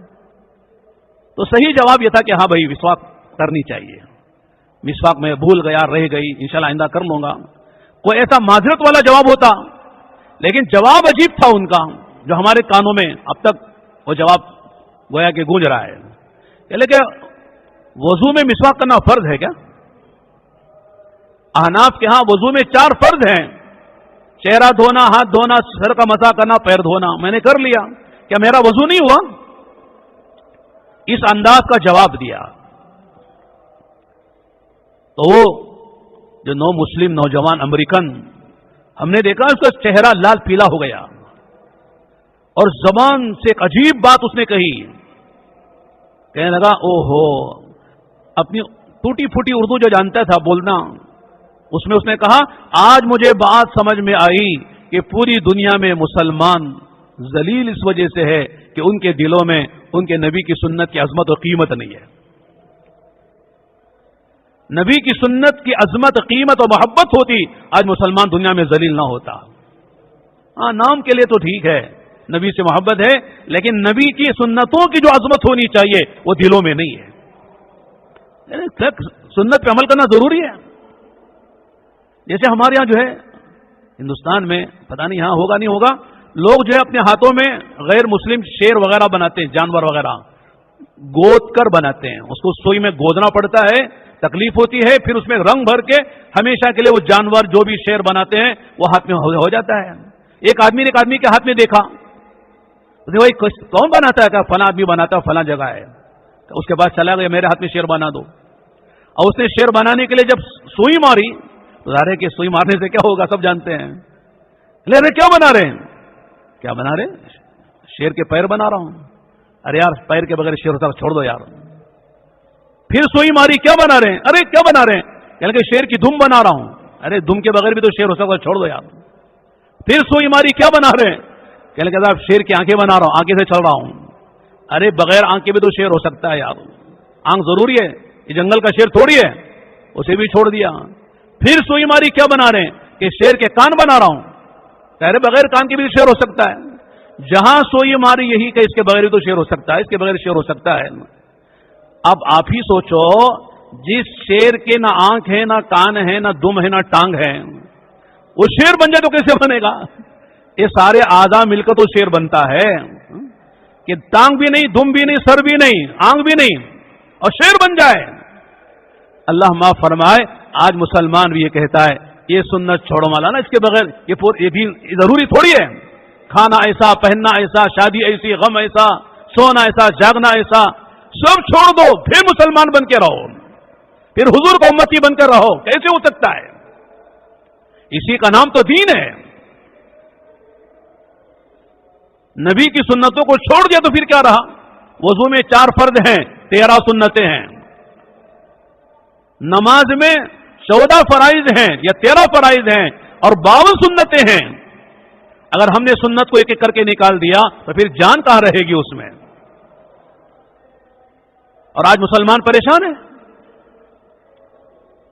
تو صحیح جواب یہ تھا کہ ہاں بھائی مسواک کرنی چاہیے، مسواک میں بھول گیا، رہ گئی، انشاءاللہ آئندہ کر لوں گا. کوئی ایسا معذرت والا جواب ہوتا، لیکن جواب عجیب تھا ان کا، جو ہمارے کانوں میں اب تک وہ جواب گویا کہ گونج رہا ہے. لیکن وضو میں مسواک کرنا فرض ہے کیا؟ احناف کے ہاں وضو میں 4 فرض ہیں، چہرہ دھونا، ہاتھ دھونا، سر کا مسح کرنا، پیر دھونا. میں نے کر لیا، کیا میرا وضو نہیں ہوا؟ اس انداز کا جواب دیا. تو وہ جو نو مسلم نوجوان امریکن، ہم نے دیکھا اس کا چہرہ لال پیلا ہو گیا، اور زبان سے ایک عجیب بات اس نے کہی. کہنے لگا او ہو، اپنی ٹوٹی پھوٹی اردو جو جانتا تھا بولنا، اس میں اس نے کہا آج مجھے بات سمجھ میں آئی کہ پوری دنیا میں مسلمان ذلیل اس وجہ سے ہے کہ ان کے دلوں میں ان کے نبی کی سنت کی عظمت اور قیمت نہیں ہے. نبی کی سنت کی عظمت، قیمت اور محبت ہوتی، آج مسلمان دنیا میں ذلیل نہ ہوتا. ہاں نام کے لیے تو ٹھیک ہے، نبی سے محبت ہے، لیکن نبی کی سنتوں کی جو عظمت ہونی چاہیے وہ دلوں میں نہیں ہے. سنت پہ عمل کرنا ضروری ہے. جیسے ہمارے یہاں جو ہے ہندوستان میں، پتہ نہیں یہاں ہوگا نہیں ہوگا، لوگ جو ہے اپنے ہاتھوں میں غیر مسلم شیر وغیرہ بناتے ہیں، جانور وغیرہ گود کر بناتے ہیں، اس کو سوئی میں گودنا پڑتا ہے، تکلیف ہوتی ہے، پھر اس میں رنگ بھر کے ہمیشہ کے لیے وہ جانور جو بھی شیر بناتے ہیں وہ ہاتھ میں ہو جاتا ہے۔ ایک آدمی نے ایک آدمی کے ہاتھ میں دیکھا، بھائی کون بناتا ہے؟ کہ فلاں آدمی بناتا ہے، فلاں جگہ ہے۔ اس کے بعد چلا گیا، میرے ہاتھ میں شیر بنا دو۔ اور اس نے شیر بنانے کے لیے جب سوئی ماری تو ظاہر ہے کہ سوئی مارنے سے کیا ہوگا سب جانتے ہیں، لے رہے کیا بنا رہے ہیں؟ کیا بنا رہے ہیں؟ شیر کے پیر بنا رہا ہوں۔ ارے یار پیر کے بغیر شیر ہوتا چھوڑ دو یار۔ پھر سوئی ماری، کیا بنا رہے ہیں؟ ارے کیا بنا رہے ہیں؟ کہنے کہ شیر کی دم بنا رہا ہوں۔ ارے دم کے بغیر بھی تو شیر ہو سکتا، چھوڑ دو یار۔ پھر سوئی ماری، کیا بنا رہے ہیں؟ کہنے کہ صاحب شیر کی آنکھیں بنا رہا ہوں، آنکھیں سے چل رہا ہوں۔ ارے بغیر آنکھ کے بھی تو شیر ہو سکتا ہے یار، آنکھ ضروری ہے، یہ جنگل کا شیر تھوڑی ہے، اسے بھی چھوڑ دیا۔ پھر سوئی ماری، کیا بنا رہے ہیں؟ کہ شیر کے کان بنا رہا ہوں۔ کہہ رہے بغیر کان کے بھی شیر ہو سکتا ہے۔ جہاں سوئی ماری یہی کہ اس کے بغیر بھی تو شیر ہو سکتا ہے، اس کے بغیر شیر ہو سکتا ہے۔ اب آپ ہی سوچو، جس شیر کے نہ آنکھ ہے، نہ کان ہے، نہ دم ہے، نہ ٹانگ ہے، وہ شیر بن جائے تو کیسے بنے گا؟ یہ سارے اعضاء مل کر تو شیر بنتا ہے کہ ٹانگ بھی نہیں، دم بھی نہیں، سر بھی نہیں، آنکھ بھی نہیں اور شیر بن جائے۔ اللہ معاف فرمائے، آج مسلمان بھی یہ کہتا ہے یہ سنت چھوڑو مولانا، اس کے بغیر یہ بھی ضروری تھوڑی ہے۔ کھانا ایسا، پہننا ایسا، شادی ایسی، غم ایسا، سونا ایسا، جاگنا ایسا، سب چھوڑ دو پھر مسلمان بن کے رہو، پھر حضور کا امتی بن کر رہو، کیسے ہو سکتا ہے؟ اسی کا نام تو دین ہے۔ نبی کی سنتوں کو چھوڑ دیا تو پھر کیا رہا؟ وضو میں 4 فرض ہیں، 13 سنتیں ہیں، نماز میں 14 فرائض ہیں یا 13 فرائض ہیں اور 52 سنتیں ہیں۔ اگر ہم نے سنت کو ایک ایک کر کے نکال دیا تو پھر جان کہاں رہے گی اس میں؟ اور آج مسلمان پریشان ہیں۔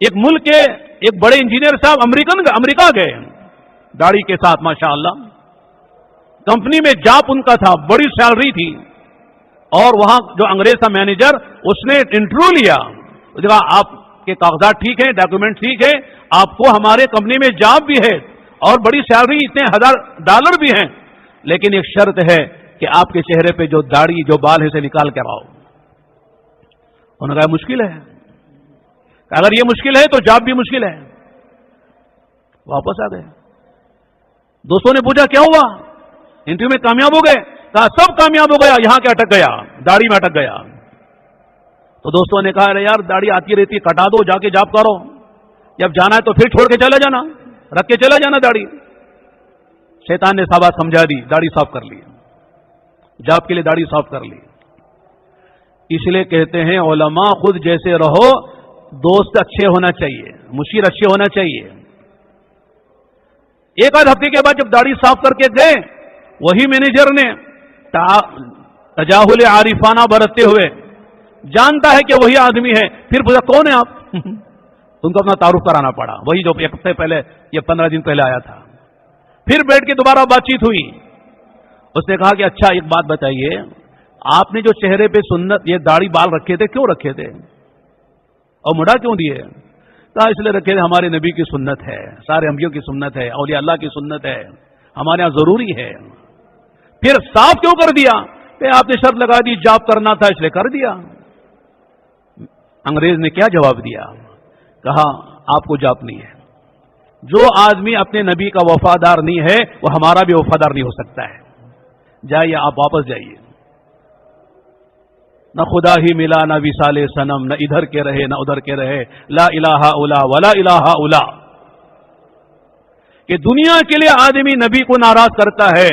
ایک ملک کے ایک بڑے انجینئر صاحب امریکہ گئے داڑھی کے ساتھ، ماشاءاللہ، کمپنی میں جاپ ان کا تھا، بڑی سیلری تھی، اور وہاں جو انگریز تھا مینیجر، اس نے انٹرویو لیا، اس نے کہا آپ کے کاغذات ٹھیک ہیں، ڈاکومنٹ ٹھیک ہے، آپ کو ہمارے کمپنی میں جاب بھی ہے اور بڑی سیلری اتنے $1000 بھی ہیں، لیکن ایک شرط ہے کہ آپ کے چہرے پہ جو داڑھی جو بال ہے اسے نکال کر آؤ۔ انہوں نے کہا مشکل ہے، اگر یہ مشکل ہے تو جاب بھی مشکل ہے۔ واپس آ گئے، دوستوں نے پوچھا کیا ہوا؟ انٹرویو میں کامیاب ہو گئے؟ کہا سب کامیاب ہو گیا، یہاں کے اٹک گیا، داڑھی میں اٹک گیا۔ تو دوستوں نے کہا ارے یار داڑھی آتی رہتی، کٹا دو، جا کے جاب کرو، جب جانا ہے تو پھر چھوڑ کے چلا جانا، رکھ کے چلا جانا داڑھی۔ شیطان نے بات سمجھا دی، داڑھی صاف کر لی، جاب کے لیے داڑھی صاف کر لی۔ اس لیے کہتے ہیں علماء خود جیسے رہو، دوست اچھے ہونا چاہیے، مشیر اچھے ہونا چاہیے۔ ایک آدھ ہفتے کے بعد جب داڑھی صاف کر کے گئے، وہی مینیجر نے تجاہل عارفانہ برتتے ہوئے، جانتا ہے کہ وہی آدمی ہے، پھر پوچھا کون ہے آپ؟ ان کو اپنا تعارف کرانا پڑا، وہی جو ایک ہفتے پہلے یا 15 دن پہلے آیا تھا۔ پھر بیٹھ کے دوبارہ بات چیت ہوئی، اس نے کہا کہ اچھا ایک بات بتائیے، آپ نے جو چہرے پہ سنت یہ داڑھی بال رکھے تھے کیوں رکھے تھے اور مڑا کیوں دیے؟ کہا اس لیے رکھے تھے ہمارے نبی کی سنت ہے، سارے انبیاء کی سنت ہے، اولیاء اللہ کی سنت ہے، ہمارے یہاں ضروری ہے۔ پھر صاف کیوں کر دیا؟ کہ آپ نے شرط لگا دی جاب کرنا تھا اس لیے کر دیا۔ انگریز نے کیا جواب دیا؟ کہا آپ کو جاب نہیں ہے، جو آدمی اپنے نبی کا وفادار نہیں ہے وہ ہمارا بھی وفادار نہیں ہو سکتا ہے، جائیے آپ واپس جائیے۔ نہ خدا ہی ملا نہ وصال صنم، نہ ادھر کے رہے نہ ادھر کے رہے، لا الہ الا ولا الہ الا۔ کہ دنیا کے لیے آدمی نبی کو ناراض کرتا ہے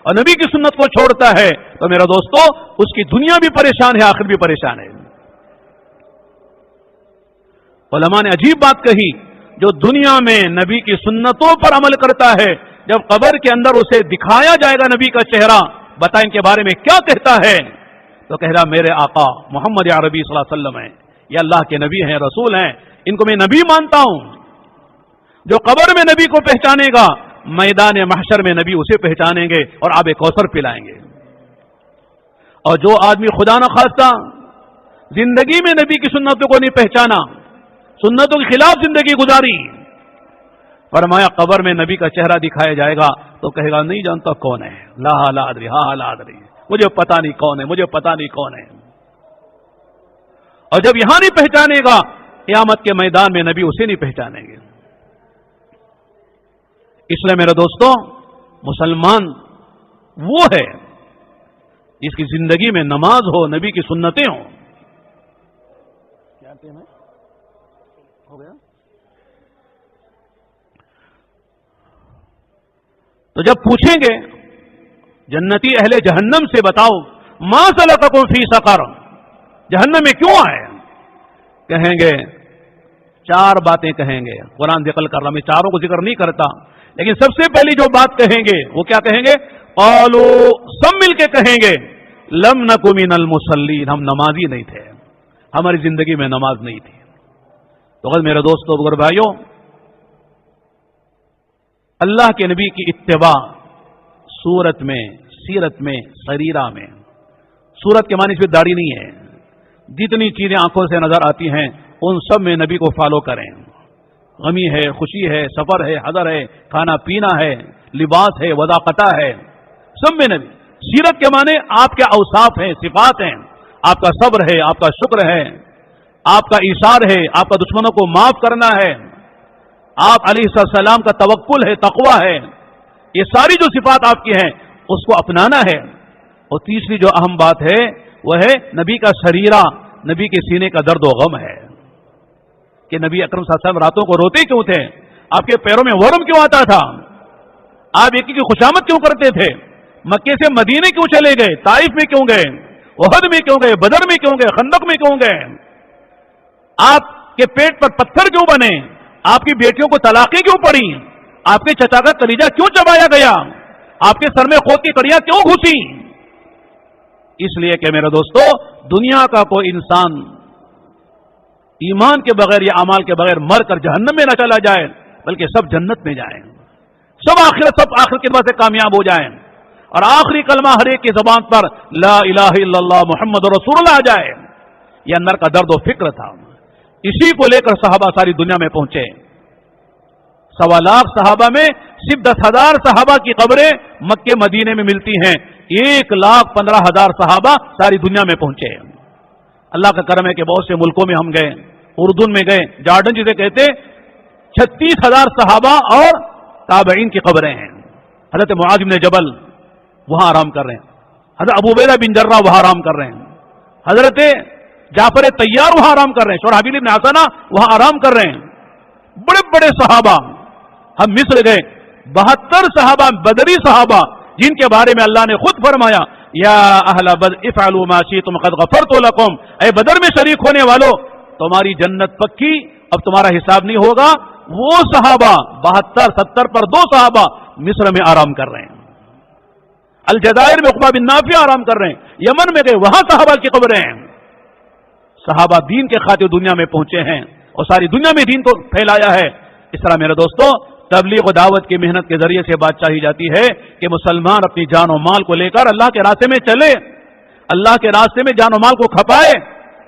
اور نبی کی سنت کو چھوڑتا ہے تو میرا دوستو اس کی دنیا بھی پریشان ہے، آخر بھی پریشان ہے۔ علماء نے عجیب بات کہی، جو دنیا میں نبی کی سنتوں پر عمل کرتا ہے، جب قبر کے اندر اسے دکھایا جائے گا نبی کا چہرہ، بتائیں ان کے بارے میں کیا کہتا ہے؟ تو کہہ رہا میرے آقا محمد عربی صلی اللہ علیہ وسلم ہیں، یہ اللہ کے نبی ہیں، رسول ہیں، ان کو میں نبی مانتا ہوں۔ جو قبر میں نبی کو پہچانے گا، میدان محشر میں نبی اسے پہچانیں گے اور آب کوثر پلائیں گے۔ اور جو آدمی خدا نہ خواستہ زندگی میں نبی کی سنتوں کو نہیں پہچانا، سنتوں کے خلاف زندگی گزاری، فرمایا قبر میں نبی کا چہرہ دکھایا جائے گا تو کہے گا نہیں جانتا کون ہے، لا ادری، ہاں لا ادری، مجھے پتا نہیں کون ہے، مجھے پتا نہیں کون ہے۔ اور جب یہاں نہیں پہچانے گا، قیامت کے میدان میں نبی اسے نہیں پہچانیں گے۔ اس لیے میرے دوستوں، مسلمان وہ ہے جس کی زندگی میں نماز ہو، نبی کی سنتیں ہوں۔ کیا ٹائم ہے؟ ہو گیا؟ تو جب پوچھیں گے جنتی اہل جہنم سے، بتاؤ ما سلککم فی سقر، جہنم میں کیوں آئے؟ کہیں گے چار باتیں کہیں گے۔ قرآن ذکر کر رہا، میں چاروں کو ذکر نہیں کرتا، لیکن سب سے پہلی جو بات کہیں گے وہ کیا کہیں گے؟ قالوا، سب مل کے کہیں گے لم نک من المصلین، ہم نمازی نہیں تھے، ہماری زندگی میں نماز نہیں تھی۔ تو اگر میرے دوستوں بزرگ بھائیوں، اللہ کے نبی کی اتباع صورت میں، سیرت میں، سریرہ میں، صورت کے معنی اس میں داڑھی نہیں ہے، جتنی چیزیں آنکھوں سے نظر آتی ہیں ان سب میں نبی کو فالو کریں۔ غمی ہے، خوشی ہے، سفر ہے، حضر ہے، کھانا پینا ہے، لباس ہے، وضاقتہ ہے، سب میں نبی۔ سیرت کے معنی آپ کے اوصاف ہیں، صفات ہیں، آپ کا صبر ہے، آپ کا شکر ہے، آپ کا ایثار ہے، آپ کا دشمنوں کو معاف کرنا ہے، آپ علیہ السلام کا توکل ہے، تقوی ہے، یہ ساری جو صفات آپ کی ہیں اس کو اپنانا ہے۔ اور تیسری جو اہم بات ہے وہ ہے نبی کا سریرہ، نبی کے سینے کا درد و غم ہے کہ نبی اکرم صلی اللہ علیہ وسلم راتوں کو روتے کیوں تھے؟ آپ کے پیروں میں ورم کیوں آتا تھا؟ آپ ایک کی خوشامد کیوں کرتے تھے؟ مکے سے مدینے کیوں چلے گئے؟ طائف میں کیوں گئے؟ احد میں کیوں گئے؟ بدر میں کیوں گئے؟ خندق میں کیوں گئے؟ آپ کے پیٹ پر پتھر کیوں بنے؟ آپ کی بیٹیوں کو طلاقیں کیوں پڑی؟ آپ کے چچا کا کلیجہ کیوں چبایا گیا؟ آپ کے سر میں خود کی کڑیاں کیوں گھسی؟ اس لیے کہ میرے دوستو، دنیا کا کوئی انسان ایمان کے بغیر یا اعمال کے بغیر مر کر جہنم میں نہ چلا جائے، بلکہ سب جنت میں جائیں، سب آخر کے بعد سے کامیاب ہو جائیں، اور آخری کلمہ ہر ایک کی زبان پر لا الہ الا اللہ محمد رسول اللہ آ جائے۔ یہ اندر کا درد و فکر تھا، اسی کو لے کر صحابہ ساری دنیا میں پہنچے۔ 1.25 لاکھ صحابہ میں صرف 10,000 صحابہ کی قبریں مکے مدینے میں ملتی ہیں، 1,15,000 صحابہ ساری دنیا میں پہنچے۔ اللہ کا کرم ہے کہ بہت سے ملکوں میں ہم گئے، اردن میں گئے، جارڈن جسے کہتے 36,000 صحابہ اور تابعین کی قبریں ہیں۔ حضرت معاذ بن جبل وہاں آرام کر رہے ہیں، حضرت ابو عبیدہ بن جرہ وہاں آرام کر رہے ہیں، حضرت جعفر طیار وہاں آرام کر رہے ہیں، شرحبیل بن حسنہ وہاں آرام کر رہے ہیں، بڑے بڑے صحابہ۔ ہم مصر گئے، 72 صحابہ بدری صحابہ جن کے بارے میں اللہ نے خود فرمایا یا اہل بدر افعلوا ما شئتم قد غفرت لكم، اے بدر میں شریک ہونے والوں تمہاری جنت پکی، اب تمہارا حساب نہیں ہوگا۔ وہ صحابہ 72 70 پر 2 صحابہ مصر میں آرام کر رہے ہیں، الجزائر میں عقبہ بن نافع آرام کر رہے ہیں، یمن میں گئے وہاں صحابہ کی قبریں ہیں۔ صحابہ دین کے خاطر دنیا میں پہنچے ہیں اور ساری دنیا میں دین کو پھیلایا ہے۔ اس طرح میرے دوستو، تبلیغ و دعوت کی محنت کے ذریعے سے بات چاہی جاتی ہے کہ مسلمان اپنی جان و مال کو لے کر اللہ کے راستے میں چلے، اللہ کے راستے میں جان و مال کو کھپائے۔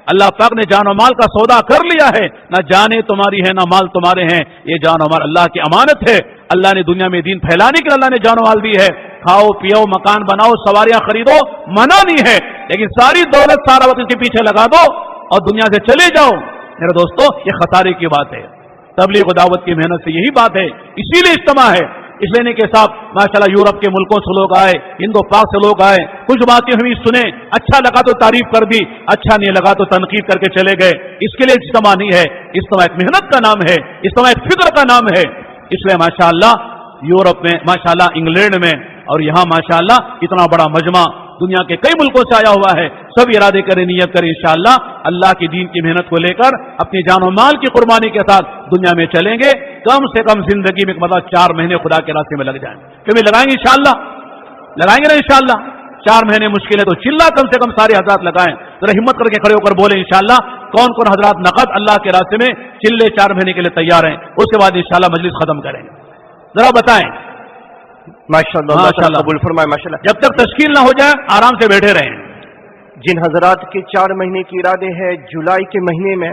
اللہ پاک نے جان و مال کا سودا کر لیا ہے، نہ جانیں تمہاری ہے نہ مال تمہارے ہیں، یہ جان و مال اللہ کی امانت ہے۔ اللہ نے دنیا میں دین پھیلانے کے لیے اللہ نے جان و مال دی ہے۔ کھاؤ پیو، مکان بناؤ، سواریاں خریدو، منع نہیں ہے، لیکن ساری دولت سارا وقت اس کے پیچھے لگا دو اور دنیا سے چلے جاؤ، میرے دوستو یہ خطارے کی بات ہے۔ تبلیغ و دعوت کی محنت سے یہی بات ہے، اسی لیے اجتماع ہے۔ اس لینے کے ساتھ ماشاءاللہ یورپ کے ملکوں سے لوگ آئے، ہند و پاک سے لوگ آئے، کچھ باتیں ہمیں سنیں، اچھا لگا تو تعریف کر دی، اچھا نہیں لگا تو تنقید کر کے چلے گئے۔ اس کے لیے اجتماع نہیں ہے، اجتماع ایک محنت کا نام ہے، اجتماع ایک فکر کا نام ہے۔ اس لیے ماشاءاللہ یورپ میں، ماشاءاللہ انگلینڈ میں، اور یہاں ماشاءاللہ اتنا بڑا مجمع دنیا کے کئی ملکوں سے آیا ہوا ہے۔ سب ارادے کریں، نیت کریں انشاءاللہ اللہ کی دین کی محنت کو لے کر اپنی جان و مال کی قربانی کے ساتھ دنیا میں چلیں گے۔ کم سے کم زندگی میں 4 مہینے خدا کے راستے میں لگ جائیں، کبھی لگائیں گے انشاءاللہ، لگائیں گے نا انشاءاللہ۔ 4 مہینے مشکل ہے تو چلا کم سے کم سارے حضرات لگائیں، ذرا ہمت کر کے کھڑے ہو کر بولیں انشاءاللہ کون کون حضرات نقد اللہ کے راستے میں چلے 4 مہینے کے لیے تیار ہیں۔ اس کے بعد انشاءاللہ مجلس ختم کریں گے، ذرا بتائیں۔ ماشاءاللہ قبول فرمائے ماشاءاللہ۔ جب تک تشکیل نہ ہو جائے آرام سے بیٹھے رہیں۔ جن حضرات کے 4 مہینے کی ارادے ہیں جولائی کے مہینے میں